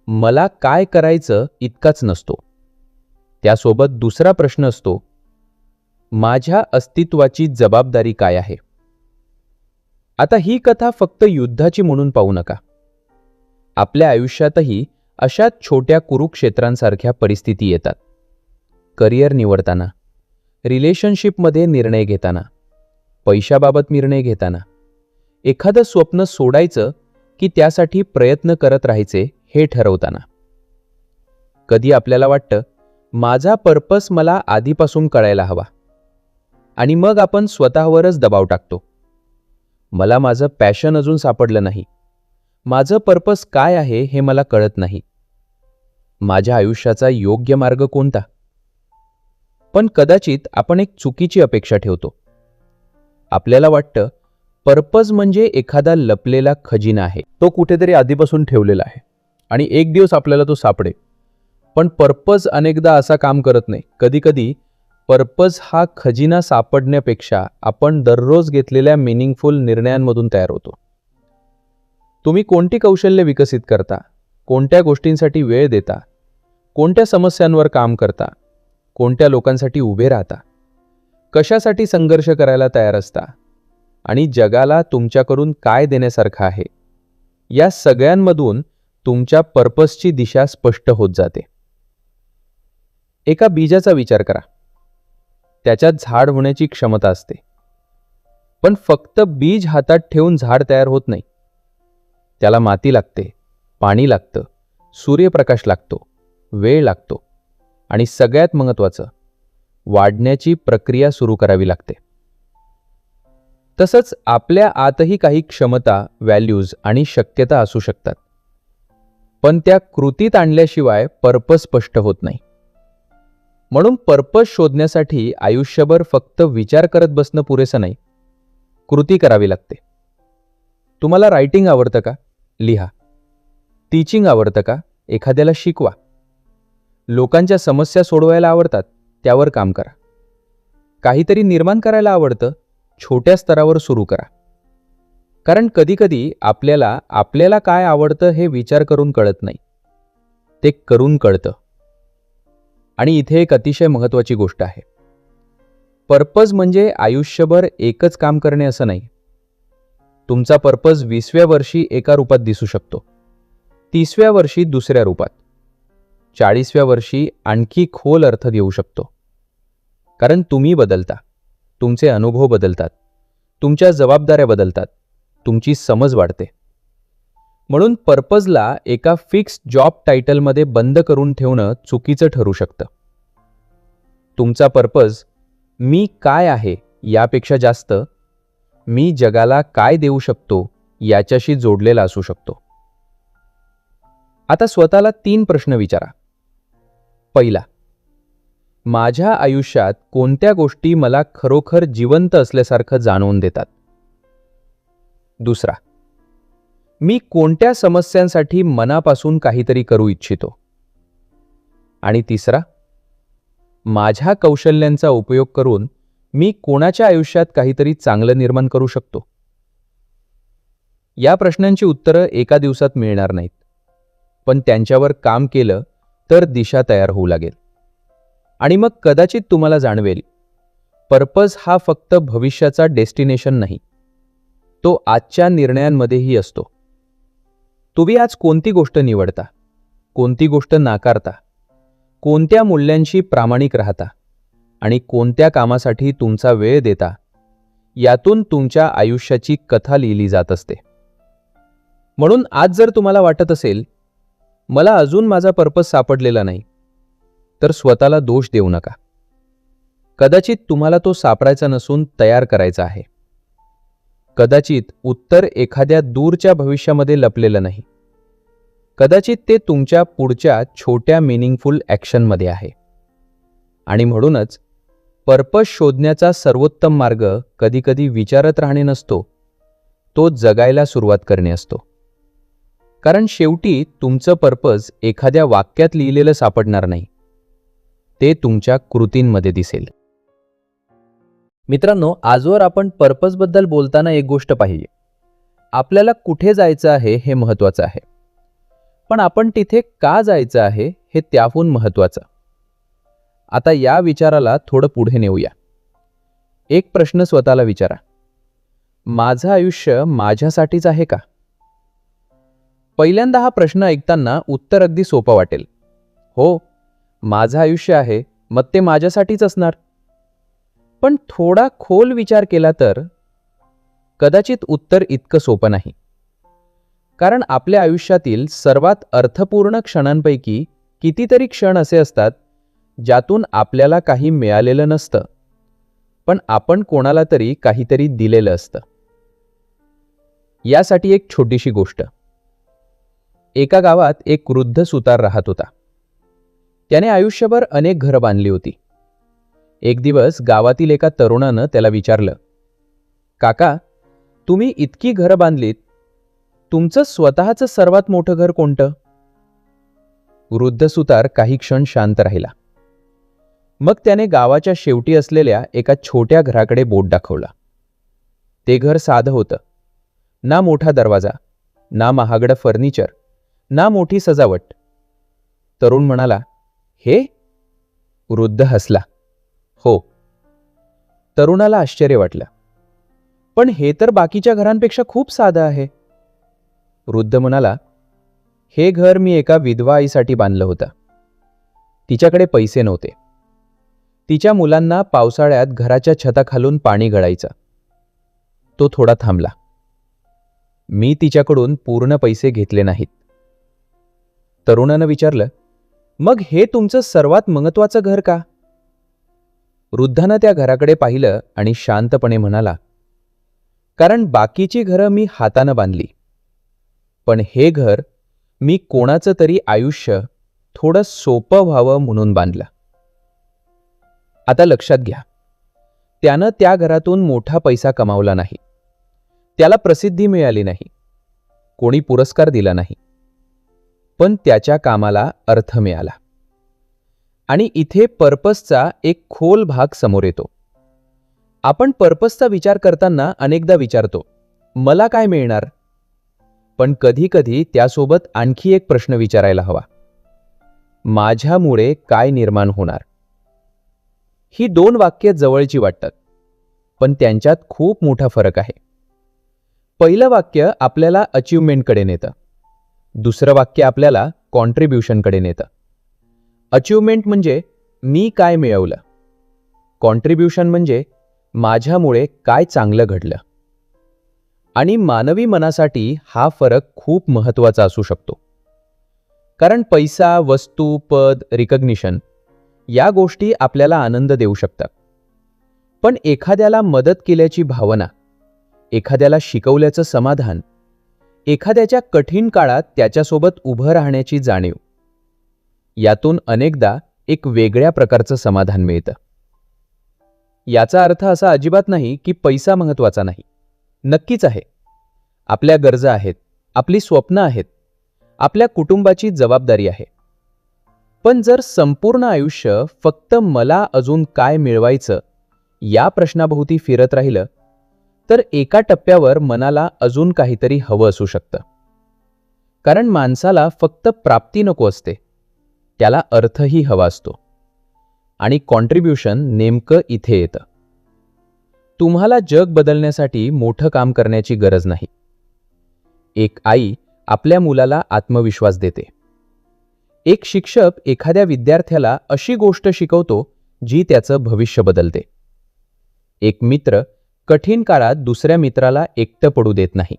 मला काय करायचं इतकाच नसतो. त्यासोबत दुसरा प्रश्न असतो, माझ्या अस्तित्वाची जबाबदारी काय आहे? आता ही कथा फक्त युद्धाची म्हणून पाहू नका. आपल्या आयुष्यातही अशाच छोट्या कुरुक्षेत्रांसारख्या परिस्थिती येतात. करिअर निवडताना, रिलेशनशिपमध्ये निर्णय घेताना, पैशाबाबत निर्णय घेताना, एखादं स्वप्न सोडायचं की त्यासाठी प्रयत्न करत राहायचे हे ठरवताना. कधी आपल्याला वाटतं, माझा पर्पस मला आधीपासून कळायला हवा, आणि मग आपण स्वतःवरच दबाव टाकतो. मला माझं पॅशन अजून सापडलं नाही, माझं पर्पस काय आहे हे मला कळत नाही, माझ्या आयुष्याचा योग्य मार्ग कोणता? पण कदाचित आपण एक चुकीची अपेक्षा ठेवतो. आपल्याला वाटतं पर्पज म्हणजे एखादा लपलेला खजिना आहे, तो कुठेतरी आधीपासून ठेवलेला आहे आणि एक दिवस आपल्याला तो सापडेल. पण पर्पज अनेकदा असा काम करत नाही. कधीकधी पर्पज हा खजिना सापडण्यापेक्षा आपण दररोज घेतलेल्या मिनिंगफुल निर्णयांमधून तयार होतो. तुम्ही कोणती कौशल्य विकसित करता, कोणत्या गोष्टींसाठी वेळ देता, कोणत्या समस्यांवर काम करता, कोणत्या लोकांसाठी उभे राहता, कशासाठी संघर्ष करायला तयार असता, आणि जगाला तुमच्याकडून काय देण्यासारखं आहे, या सगळ्यांमधून तुमच्या पर्पसची दिशा स्पष्ट होत जाते. एका बीजाचा विचार करा. त्याच्यात झाड होण्याची क्षमता असते, पण फक्त बीज हातात ठेवून झाड तयार होत नाही. त्याला माती लागते, पाणी लागतं, सूर्यप्रकाश लागतो, वेळ लागतो, आणि सगळ्यात महत्त्वाचं, वाढण्याची प्रक्रिया सुरू करावी लागते. तसंच आपल्या आतही काही क्षमता, व्हॅल्यूज आणि शक्यता असू शकतात, पण त्या कृतीत आणल्याशिवाय पर्पस स्पष्ट होत नाही. म्हणून पर्पस शोधण्यासाठी आयुष्यभर फक्त विचार करत बसणं पुरेसं नाही, कृती करावी लागते. तुम्हाला रायटिंग आवडतं का? लिहा. टीचिंग आवडतं का? एखाद्याला शिकवा. लोकांच्या समस्या सोडवायला आवडतात? त्यावर काम करा. काहीतरी निर्माण करायला आवडतं, छोट्या स्तरावर सुरू करा. कारण कधीकधी आपल्याला काय आवडतं हे विचार करून कळत नाही, ते करून कळतं. आणि इथे एक अतिशय महत्त्वाची गोष्ट आहे. पर्पज म्हणजे आयुष्यभर एकच काम करणे असं नाही. तुमचा पर्पज 20व्या वर्षी एका रूपात दिसू शकतो, 30व्या वर्षी दुसऱ्या रूपात, 40व्या वर्षी आणखी खोल अर्थ देऊ शकतो. कारण तुम्ही बदलता, तुमचे अनुभव बदलतात, तुमच्या जबाबदाऱ्या बदलतात, तुमची समज वाढते. म्हणून पर्पजला एका फिक्स जॉब टायटलमध्ये बंद करून ठेवणं चुकीचं ठरू शकतं. तुमचा पर्पज मी काय आहे यापेक्षा जास्त मी जगाला काय देऊ शकतो याच्याशी जोडलेला असू शकतो. आता स्वतःला 3 प्रश्न विचारा. पहिला, माझ्या आयुष्यात कोणत्या गोष्टी मला खरोखर जिवंत असल्यासारखं जाणवून देतात? दुसरा, मी कोणत्या समस्यांसाठी मनापासून काहीतरी करू इच्छितो? आणि तिसरा, माझ्या कौशल्यांचा उपयोग करून मी कोणाच्या आयुष्यात काहीतरी चांगलं निर्माण करू शकतो? या प्रश्नांची उत्तरं एका दिवसात मिळणार नाहीत, पण त्यांच्यावर काम केलं तर दिशा तयार होऊ लागेल. आणि मग कदाचित तुम्हाला जाणवेल, पर्पज हा फक्त भविष्याचा डेस्टिनेशन नाही, तो आजच्या निर्णयांमध्येही असतो. तुम्ही आज कोणती गोष्ट निवडता, कोणती गोष्ट नाकारता, कोणत्या मूल्यांशी प्रामाणिक राहता आणि कोणत्या कामासाठी तुमचा वेळ देता, यातून तुमच्या आयुष्याची कथा लिहिली जात असते. म्हणून आज जर तुम्हाला वाटत असेल, मला अजून माझा पर्पज सापडलेला नाही, तर स्वतःला दोष देऊ नका. कदाचित तुम्हाला तो सापडायचा नसून तयार करायचा आहे. कदाचित उत्तर एखाद्या दूरच्या भविष्यामध्ये लपलेलं नाही. कदाचित ते तुमच्या पुढच्या छोट्या मिनिंगफुल ॲक्शनमध्ये आहे. आणि म्हणूनच पर्पज शोधण्याचा सर्वोत्तम मार्ग कधीकधी विचारत राहणे नसतो, तो जगायला सुरुवात करणे असतो. कारण शेवटी तुमचं पर्पज एखाद्या वाक्यात लिहिलेलं सापडणार नाही, ते तुमच्या कृतींमध्ये दिसेल. मित्रांनो, आजवर आपण पर्पजबद्दल बोलताना एक गोष्ट पाहिली. आपल्याला कुठे जायचं आहे हे महत्त्वाचं आहे, पण आपण तिथे का जायचं आहे हे त्याहून महत्त्वाचं. आता या विचाराला थोडं पुढे नेऊया. एक प्रश्न स्वतःला विचारा, माझं आयुष्य माझ्यासाठीच आहे का? पहिल्यांदा हा प्रश्न ऐकताना उत्तर अगदी सोपं वाटेल. हो, माझं आयुष्य आहे, मग ते माझ्यासाठीच असणार. पण थोडा खोल विचार केला तर कदाचित उत्तर इतकं सोपं नाही. कारण आपल्या आयुष्यातील सर्वात अर्थपूर्ण क्षणांपैकी कितीतरी क्षण असे असतात ज्यातून आपल्याला काही मिळालेलं नसतं, पण आपण कोणाला तरी काहीतरी दिलेलं असतं. यासाठी एक छोटीशी गोष्ट. एका गावात एक वृद्ध सुतार राहत होता. त्याने आयुष्यभर अनेक घरं बांधली होती. एक दिवस गावातील एका तरुणानं त्याला विचारलं, काका, तुम्ही इतकी घरं बांधलीत, तुमचं स्वतःचं सर्वात मोठं घर कोणतं? वृद्ध सुतार काही क्षण शांत राहिला. मग त्याने गावाच्या शेवटी असलेल्या एका छोट्या घराकडे बोट दाखवला. ते घर साधं होतं. ना मोठा दरवाजा, ना महागडं फर्निचर, ना मोठी सजावट. तरुण म्हणाला, हे? वृद्ध हसला. हो. तरुणाला आश्चर्य वाटलं. पण हे तर बाकीच्या घरांपेक्षा खूप साधं आहे. वृद्ध म्हणाला, हे घर मी एका विधवा आईसाठी बांधलं होतं. तिच्याकडे पैसे नव्हते. तिच्या मुलांना पावसाळ्यात घराच्या छताखालून पाणी गळायचं. तो थोडा थांबला. मी तिच्याकडून पूर्ण पैसे घेतले नाहीत. तरुणानं विचारलं, मग हे तुमचं सर्वात महत्त्वाचं घर का? वृद्धानं त्या घराकडे पाहिलं आणि शांतपणे म्हणाला, कारण बाकीची घरं मी हातानं बांधली, पण हे घर मी कोणाचं तरी आयुष्य थोडं सोपं व्हावं म्हणून बांधलं. आता लक्षात घ्या, त्यानं त्या घरातून मोठा पैसा कमावला नाही. त्याला प्रसिद्धी मिळाली नाही, कोणी पुरस्कार दिला नाही, पण त्याच्या कामाला अर्थ मिळाला. आणि इथे पर्पजचा एक खोल भाग समोर येतो. आपण पर्पजचा विचार करताना अनेकदा विचारतो, मला काय मिळणार? पण कधी-कधी त्यासोबत आणखी एक प्रश्न विचारायला हवा, माझ्यामुळे काय निर्माण होणार? ही 2 वाक्ये जवळची वाटतात, पण त्यांच्यात खूप मोठा फरक आहे. पहिलं वाक्य आपल्याला अचीवमेंटकडे नेतं. दुसरं वाक्य आपल्याला कॉन्ट्रीब्युशनकडे नेतं. अचीवमेंट म्हणजे मी काय मिळवलं. कॉन्ट्रीब्युशन म्हणजे माझ्यामुळे काय चांगलं घडलं. आणि मानवी मनासाठी हा फरक खूप महत्त्वाचा असू शकतो. कारण पैसा, वस्तू, पद, रिकग्निशन या गोष्टी आपल्याला आनंद देऊ शकतात. पण एखाद्याला मदत केल्याची भावना, एखाद्याला शिकवल्याचं समाधान, एखाद्याच्या कठीण काळात त्याच्यासोबत उभं राहण्याची जाणीव, यातून अनेकदा एक वेगळ्या प्रकारचं समाधान मिळतं. याचा अर्थ असा अजिबात नाही की पैसा महत्त्वाचा नाही. नक्कीच आहे. आपल्या गरजा आहेत, आपली स्वप्न आहेत, आपल्या कुटुंबाची जबाबदारी आहे. पण जर संपूर्ण आयुष्य फक्त मला अजून काय मिळवायचं या प्रश्नाभोवती फिरत राहिलं, तर एका टप्प्यावर मनाला अजून काहीतरी हवं असू शकतं. कारण माणसाला फक्त प्राप्ती नको असते, त्याला अर्थही हवा असतो. आणि कॉन्ट्रीब्युशन नेमकं इथे येतं. तुम्हाला जग बदलण्यासाठी मोठं काम करण्याची गरज नाही. एक आई आपल्या मुलाला आत्मविश्वास देते. एक शिक्षक एखाद्या विद्यार्थ्याला अशी गोष्ट शिकवतो जी त्याचं भविष्य बदलते. एक मित्र कठीण काळात दुसऱ्या मित्राला एकटं पडू देत नाही.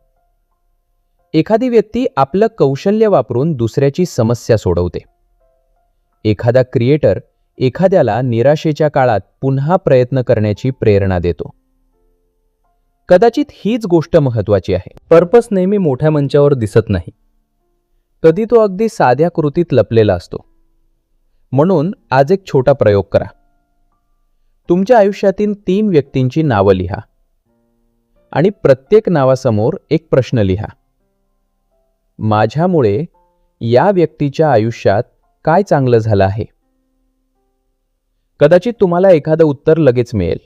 एखादी व्यक्ती आपलं कौशल्य वापरून दुसऱ्याची समस्या सोडवते. एखादा क्रिएटर एखाद्याला निराशेच्या काळात पुन्हा प्रयत्न करण्याची प्रेरणा देतो. कदाचित हीच गोष्ट महत्त्वाची आहे. पर्पस नेहमी मोठ्या मंचावर दिसत नाही. कधी तो अगदी साध्या कृतीत लपलेला असतो. म्हणून आज एक छोटा प्रयोग करा. तुमच्या आयुष्यातील 3 व्यक्तींची नावं लिहा आणि प्रत्येक नावासमोर एक प्रश्न लिहा. माझ्यामुळे या व्यक्तीच्या आयुष्यात काय चांगलं झालं आहे? कदाचित तुम्हाला एखादं उत्तर लगेच मिळेल,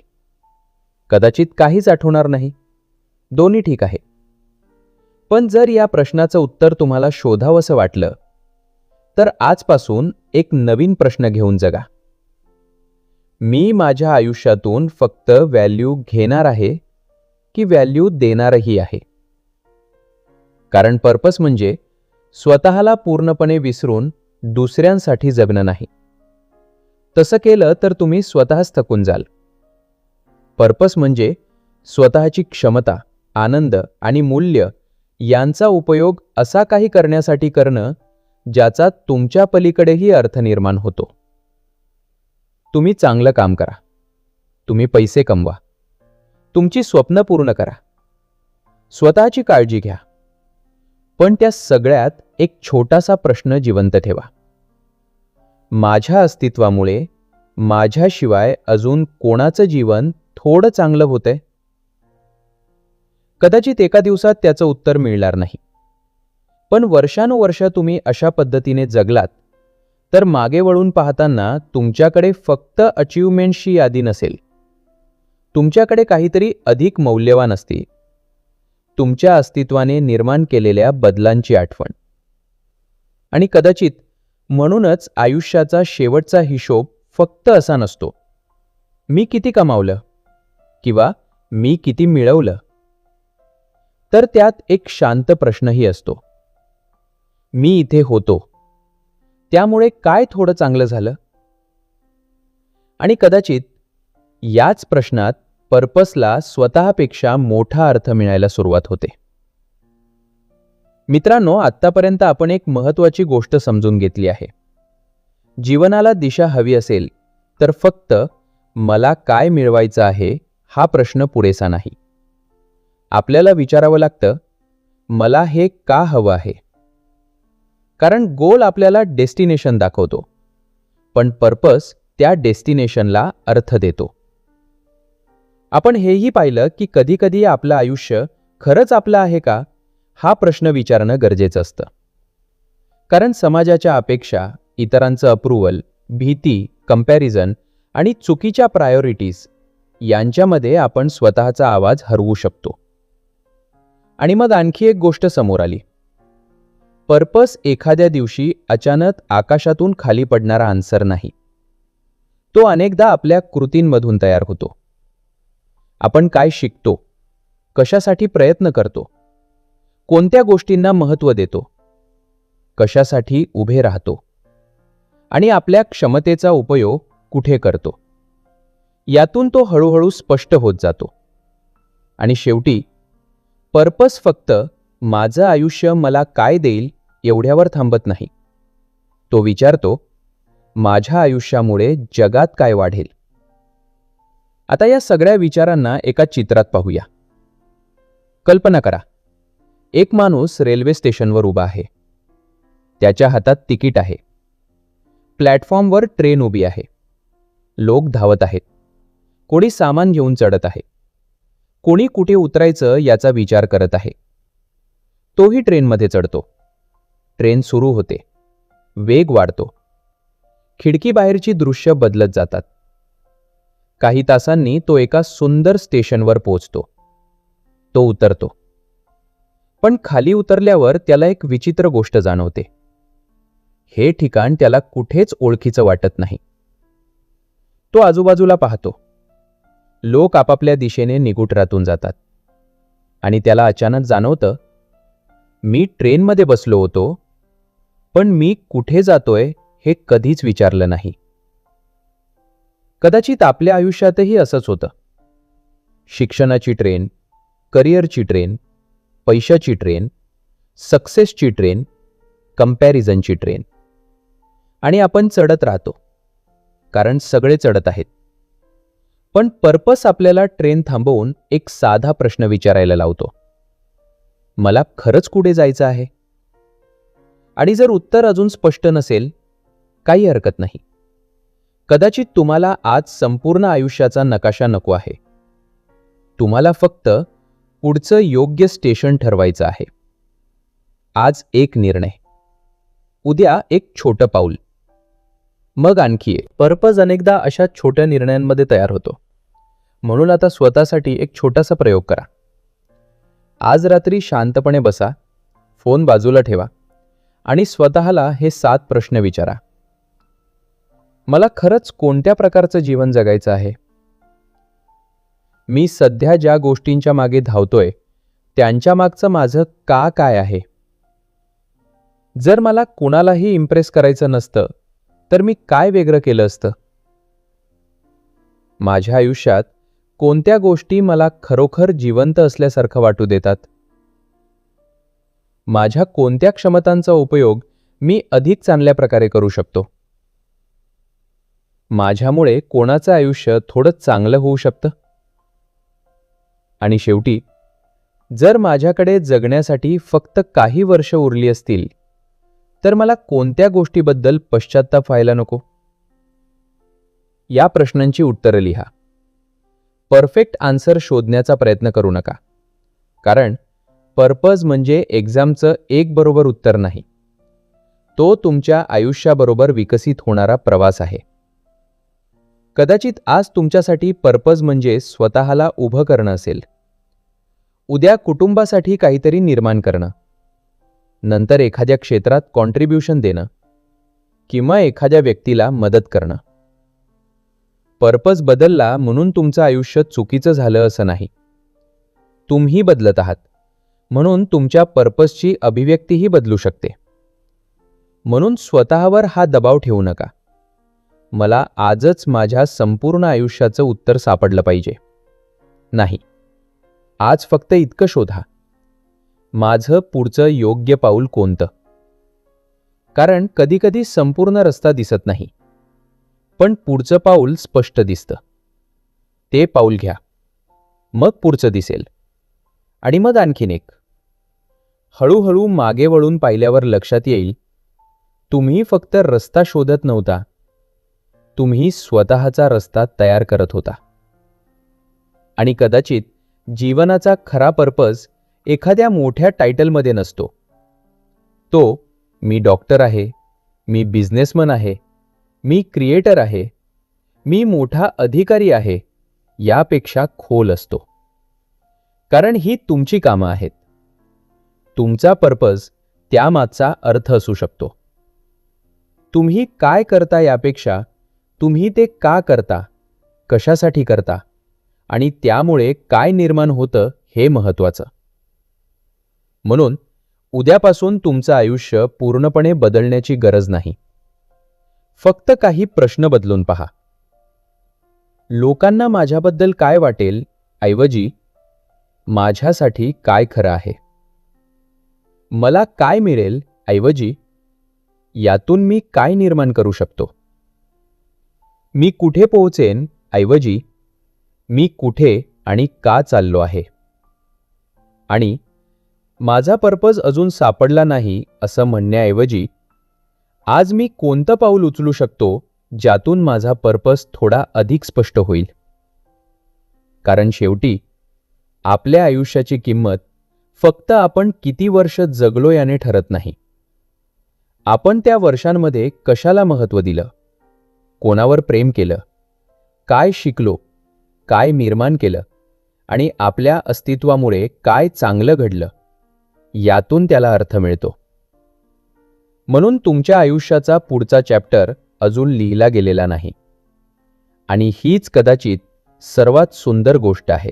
कदाचित काहीच आठवणार नाही. दोन्ही ठीक आहे. पण जर या प्रश्नाचं उत्तर तुम्हाला शोधावंसं वाटलं, तर आजपासून एक नवीन प्रश्न घेऊन जगा. मी माझ्या आयुष्यातून फक्त व्हॅल्यू घेणार आहे की व्हॅल्यू देणारही आहे? कारण पर्पस म्हणजे स्वतःला पूर्णपणे विसरून दुसऱ्यांसाठी जगणं नाही. तसं केलं तर तुम्ही स्वतःच थकून जाल. पर्पस म्हणजे स्वतःची क्षमता, आनंद आणि मूल्य यांचा उपयोग असा काही करण्यासाठी करणं ज्याचा तुमच्या पलीकडेही अर्थ निर्माण होतो. तुम्ही चांगलं काम करा, तुम्ही पैसे कमवा, तुमची स्वप्न पूर्ण करा, स्वतःची काळजी घ्या. पण त्या सगळ्यात एक छोटासा प्रश्न जिवंत ठेवा. माझ्या अस्तित्वामुळे माझ्याशिवाय अजून कोणाचं जीवन थोडं चांगलं होतंय? कदाचित एका दिवसात त्याचं उत्तर मिळणार नाही. पण वर्षानुवर्ष तुम्ही अशा पद्धतीने जगलात तर मागे वळून पाहताना तुमच्याकडे फक्त अचीवमेंटची यादी नसेल. तुमच्याकडे काहीतरी अधिक मौल्यवान असते. तुमच्या अस्तित्वाने निर्माण केलेल्या बदलांची आठवण. आणि कदाचित म्हणूनच आयुष्याचा शेवटचा हिशोब फक्त असा नसतो, मी किती कमावलं किंवा मी किती मिळवलं. तर त्यात एक शांत प्रश्नही असतो, मी इथे होतो त्यामुळे काय थोडं चांगलं झालं? आणि कदाचित याच प्रश्नात पर्पसला स्वतःपेक्षा मोठा अर्थ मिळायला सुरुवात होते. मित्रांनो, आत्तापर्यंत आपण एक महत्त्वाची गोष्ट समजून घेतली आहे. जीवनाला दिशा हवी असेल तर फक्त मला काय मिळवायचं आहे हा प्रश्न पुरेसा नाही. आपल्याला विचारावं लागतं, मला हे का हवं आहे? कारण गोल आपल्याला डेस्टिनेशन दाखवतो, पण पर्पस त्या डेस्टिनेशनला अर्थ देतो. आपण हेही पाहिलं की कधीकधी आपलं आयुष्य खरंच आपलं आहे का हा प्रश्न विचारणं गरजेचं असतं. कारण समाजाच्या अपेक्षा, इतरांचं अप्रूव्हल, भीती, कंपॅरिझन आणि चुकीच्या प्रायोरिटीज यांच्यामध्ये आपण स्वतःचा आवाज हरवू शकतो. आणि मग आणखी एक गोष्ट समोर आली. पर्पस एखाद्या दिवशी अचानक आकाशातून खाली पडणारा आन्सर नाही. तो अनेकदा आपल्या कृतींमधून तयार होतो. आपण काय शिकतो, कशासाठी प्रयत्न करतो, कोणत्या गोष्टींना महत्त्व देतो, कशासाठी उभे राहतो आणि आपल्या क्षमतेचा उपयोग कुठे करतो, यातून तो हळूहळू स्पष्ट होत जातो. आणि शेवटी पर्पस फक्त माझं आयुष्य मला काय देईल एवढ्यावर थांबत नाही. तो विचारतो, माझ्या आयुष्यामुळे जगात काय वाढेल. आता या सगळ्या विचारांना एका चित्रात पाहूया. कल्पना करा, एक माणूस रेल्वे स्टेशनवर उभा आहे. त्याच्या हातात तिकीट आहे. प्लॅटफॉर्मवर ट्रेन उभी आहे. लोक धावत आहेत. कोणी सामान घेऊन चढत आहे. कोणी कुठे उतरायचं याचा विचार करत आहे. तोही ट्रेनमध्ये चढतो. ट्रेन सुरू होते. वेग वाढतो. खिडकीबाहेरची दृश्य बदलत जातात. काही तासांनी तो एका सुंदर स्टेशनवर पोहोचतो. तो उतरतो. पण खाली उतरल्यावर त्याला एक विचित्र गोष्ट जाणवते. हे ठिकाण त्याला कुठेच ओळखीचं वाटत नाही. तो आजूबाजूला पाहतो. लोक आपापल्या दिशेने निगुटरातून जातात. आणि त्याला अचानक जाणवतं, मी ट्रेनमध्ये बसलो होतो, पण मी कुठे जातोय हे कधीच विचारलं नाही. कदाचित आपल्या आयुष्यातही असंच होतं. शिक्षणाची ट्रेन, करिअरची ट्रेन, पैशाची ट्रेन, सक्सेसची ट्रेन, कंपॅरिझनची ट्रेन. आणि आपण चढत राहतो, कारण सगळे चढत आहेत. पण पर्पस आपल्याला ट्रेन थांबवून एक साधा प्रश्न विचारायला लावतो. मला खरंच कुठे जायचं आहे? आणि जर उत्तर अजून स्पष्ट नसेल, काही हरकत नाही. कदाचित तुम्हाला आज संपूर्ण आयुष्याचा नकाशा नको आहे. तुम्हाला फक्त पुढचं योग्य स्टेशन ठरवायचं आहे. आज एक निर्णय, उद्या एक छोटं पाऊल, मग आणखी एक. पर्पज अनेकदा अशा छोट्या निर्णयांमध्ये तयार होतो. म्हणून आता स्वतःसाठी एक छोटासा प्रयोग करा. आज रात्री शांतपणे बसा, फोन बाजूला ठेवा आणि स्वतःला हे 7 प्रश्न विचारा. मला खरंच कोणत्या प्रकारचं जीवन जगायचं आहे? मी सध्या ज्या गोष्टींच्या मागे धावतोय त्यांच्या मागचं माझं काय आहे? जर मला कुणालाही इम्प्रेस करायचं नसतं तर मी काय वेगळं केलं असतं? माझ्या आयुष्यात कोणत्या गोष्टी मला खरोखर जिवंत असल्यासारखं वाटू देतात? माझ्या कोणत्या क्षमतांचा उपयोग मी अधिक चांगल्या प्रकारे करू शकतो? माझ्यामुळे कोणाचं आयुष्य थोडं चांगलं होऊ शकतं? आणि शेवटी, जर माझ्याकडे जगण्यासाठी फक्त काही वर्ष उरली असतील तर मला कोणत्या गोष्टीबद्दल पश्चात्ताप व्हायला नको? या प्रश्नांची उत्तरं लिहा. परफेक्ट आन्सर शोधण्याचा प्रयत्न करू नका, कारण पर्पज म्हणजे एक्झामचं एक बरोबर उत्तर नाही. तो तुमच्या आयुष्याबरोबर विकसित होणारा प्रवास आहे. कदाचित आज तुमच्यासाठी पर्पज म्हणजे स्वतःला उभं करणं असेल, उद्या कुटुंबासाठी काहीतरी निर्माण करणं, नंतर एखाद्या क्षेत्रात कॉन्ट्रीब्युशन देणं किंवा एखाद्या व्यक्तीला मदत करणं. पर्पज बदलला म्हणून तुमचं आयुष्य चुकीचं झालं असं नाही. तुम्ही बदलत आहात म्हणून तुमच्या पर्पजची अभिव्यक्तीही बदलू शकते. म्हणून स्वतःवर हा दबाव ठेवू नका, मला आजच माझ्या संपूर्ण आयुष्याचं उत्तर सापडलं पाहिजे. नाही, आज फक्त इतकं शोधा, माझं पुढचं योग्य पाऊल कोणतं? कारण कधीकधी संपूर्ण रस्ता दिसत नाही, पण पुढचं पाऊल स्पष्ट दिसतं. ते पाऊल घ्या, मग पुढचं दिसेल. आणि मग आणखीन एक. हळूहळू मागे वळून पाहिल्यावर लक्षात येईल, तुम्ही फक्त रस्ता शोधत नव्हता, तुम्ही स्वतःचा रस्ता तयार करत होता. आणि कदाचित जीवनाचा खरा पर्पज एखाद्या मोठ्या टायटलमध्ये नसतो. तो मी डॉक्टर आहे, मी बिझनेसमन आहे, मी क्रिएटर आहे, मी मोठा अधिकारी आहे यापेक्षा खोल असतो. कारण ही तुमची कामं आहेत. तुमचा पर्पज त्यामागचा अर्थ असू शकतो. तुम्ही काय करता यापेक्षा तुम्ही ते का करता, कशासाठी करता आणि त्यामुळे काय निर्माण होतं हे महत्त्वाचं. म्हणून उद्यापासून तुमचं आयुष्य पूर्णपणे बदलण्याची गरज नाही. फक्त काही प्रश्न बदलून पहा. लोकांना माझ्याबद्दल काय वाटेल ऐवजी माझ्यासाठी काय खरं आहे. मला काय मिळेल ऐवजी यातून मी काय निर्माण करू शकतो. मी कुठे पोहोचेन ऐवजी मी कुठे आणि का चाललो आहे. आणि माझा पर्पज अजून सापडला नाही असं म्हणण्याऐवजी आज मी कोणतं पाऊल उचलू शकतो ज्यातून माझा पर्पज थोडा अधिक स्पष्ट होईल. कारण शेवटी आपल्या आयुष्याची किंमत फक्त आपण किती वर्ष जगलो याने ठरत नाही. आपण त्या वर्षांमध्ये कशाला महत्त्व दिलं, कोणावर प्रेम केलं, काय शिकलो, काय निर्माण केलं आणि आपल्या अस्तित्वामुळे काय चांगलं घडलं यातून त्याला अर्थ मिळतो. म्हणून तुमच्या आयुष्याचा पुढचा चॅप्टर अजून लिहिला गेलेला नाही. आणि हीच कदाचित सर्वात सुंदर गोष्ट आहे.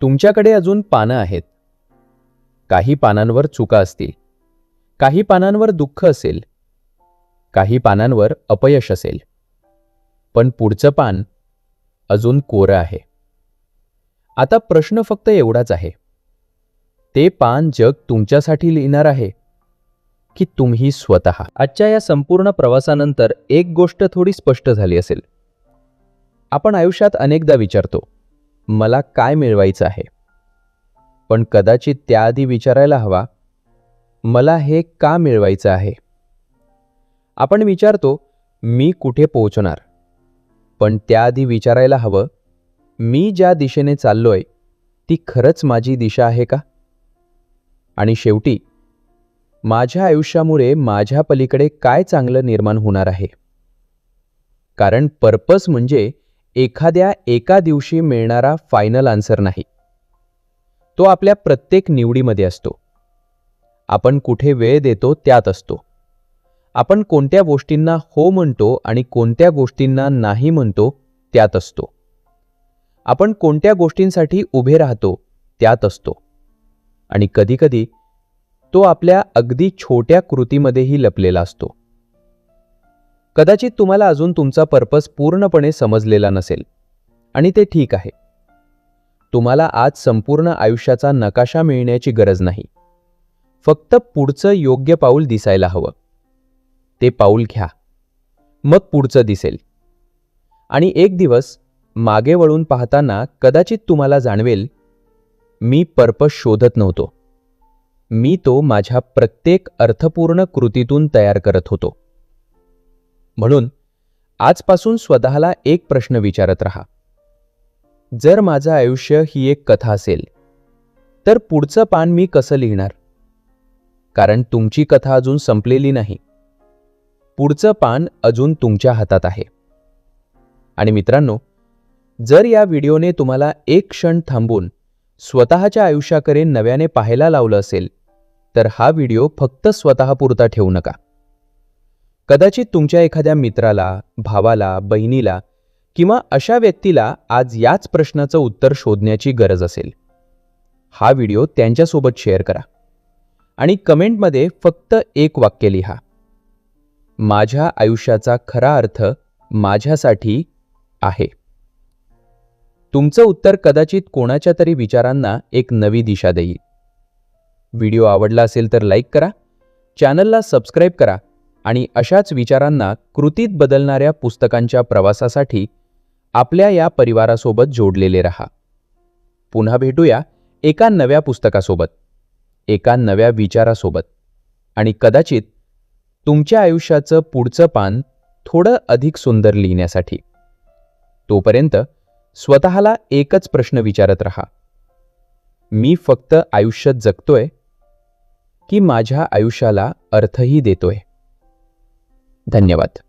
तुमच्याकडे अजून पानं आहेत. काही पानांवर चुका असतील, काही पानांवर दुःख असेल, काही पानांवर अपयश असेल, पण पुढचं पान अजून कोरं आहे. आता प्रश्न फक्त एवढाच आहे, ते पान जग तुमच्यासाठी लिहिणार आहे की तुम्ही स्वतः. आजच्या या संपूर्ण प्रवासानंतर एक गोष्ट थोडी स्पष्ट झाली असेल. आपण आयुष्यात अनेकदा विचारतो, मला काय मिळवायचं आहे, पण कदाचित त्याआधी विचारायला हवा, मला हे का मिळवायचं आहे. आपण विचारतो, मी कुठे पोहोचणार, पण त्याआधी विचारायला हवं, मी ज्या दिशेने चाललोय ती खरंच माझी दिशा आहे का. आणि शेवटी माझ्या आयुष्यामुळे माझ्या पलीकडे काय चांगलं निर्माण होणार आहे. कारण पर्पज म्हणजे एखाद्या एका दिवशी मिळणारा फायनल आन्सर नाही. तो आपल्या प्रत्येक निवडीमध्ये असतो. आपण कुठे वेळ देतो त्यात असतो. आपण कोणत्या गोष्टींना हो म्हणतो आणि कोणत्या गोष्टींना नाही म्हणतो त्यात असतो. आपण कोणत्या गोष्टींसाठी उभे राहतो त्यात असतो. आणि कधीकधी तो आपल्या अगदी छोट्या कृतीमध्येही लपलेला असतो. कदाचित तुम्हाला अजून तुमचा पर्पज पूर्णपणे समजलेला नसेल आणि ते ठीक आहे. तुम्हाला आज संपूर्ण आयुष्याचा नकाशा मिळण्याची गरज नाही. फक्त पुढचं योग्य पाऊल दिसायला हवं. ते पाऊल घ्या, मग पुढचं दिसेल. आणि एक दिवस मागे वळून पाहताना कदाचित तुम्हाला जाणवेल, मी पर्पज शोधत नव्हतो, मी तो माझ्या प्रत्येक अर्थपूर्ण कृतीतून तयार करत होतो. म्हणून आजपासून स्वतःला एक प्रश्न विचारत राहा, जर माझं आयुष्य ही एक कथा असेल तर पुढचं पान मी कसं लिहिणार. कारण तुमची कथा अजून संपलेली नाही. पुढचं पान अजून तुमच्या हातात आहे. आणि मित्रांनो, जर या व्हिडिओने तुम्हाला एक क्षण थांबून स्वतःच्या आयुष्याकडे नव्याने पाहायला लावलं असेल तर हा व्हिडिओ फक्त स्वतःपुरता ठेवू नका. कदाचित तुमच्या एखाद्या मित्राला, भावाला, बहिणीला किंवा अशा व्यक्तीला आज याच प्रश्नाचं उत्तर शोधण्याची गरज असेल. हा व्हिडिओ त्यांच्यासोबत शेअर करा आणि कमेंटमध्ये फक्त एक वाक्य लिहा, माझ्या आयुष्याचा खरा अर्थ माझ्यासाठी आहे. तुमचं उत्तर कदाचित कोणाच्या तरी विचारांना एक नवी दिशा देईल. व्हिडिओ आवडला असेल तर लाईक करा, चॅनलला सबस्क्राईब करा आणि अशाच विचारांना कृतीत बदलणाऱ्या पुस्तकांच्या प्रवासासाठी आपल्या या परिवारासोबत जोडलेले रहा. पुन्हा भेटूया एका नव्या पुस्तकासोबत, एका नव्या विचारासोबत आणि कदाचित तुमच्या आयुष्याचं पुढचं पान थोडं अधिक सुंदर लिहिण्यासाठी. तोपर्यंत स्वतःला एकच प्रश्न विचारत रहा, मी फक्त आयुष्य जगतोय की माझ्या आयुष्याला अर्थही देतोय. धन्यवाद.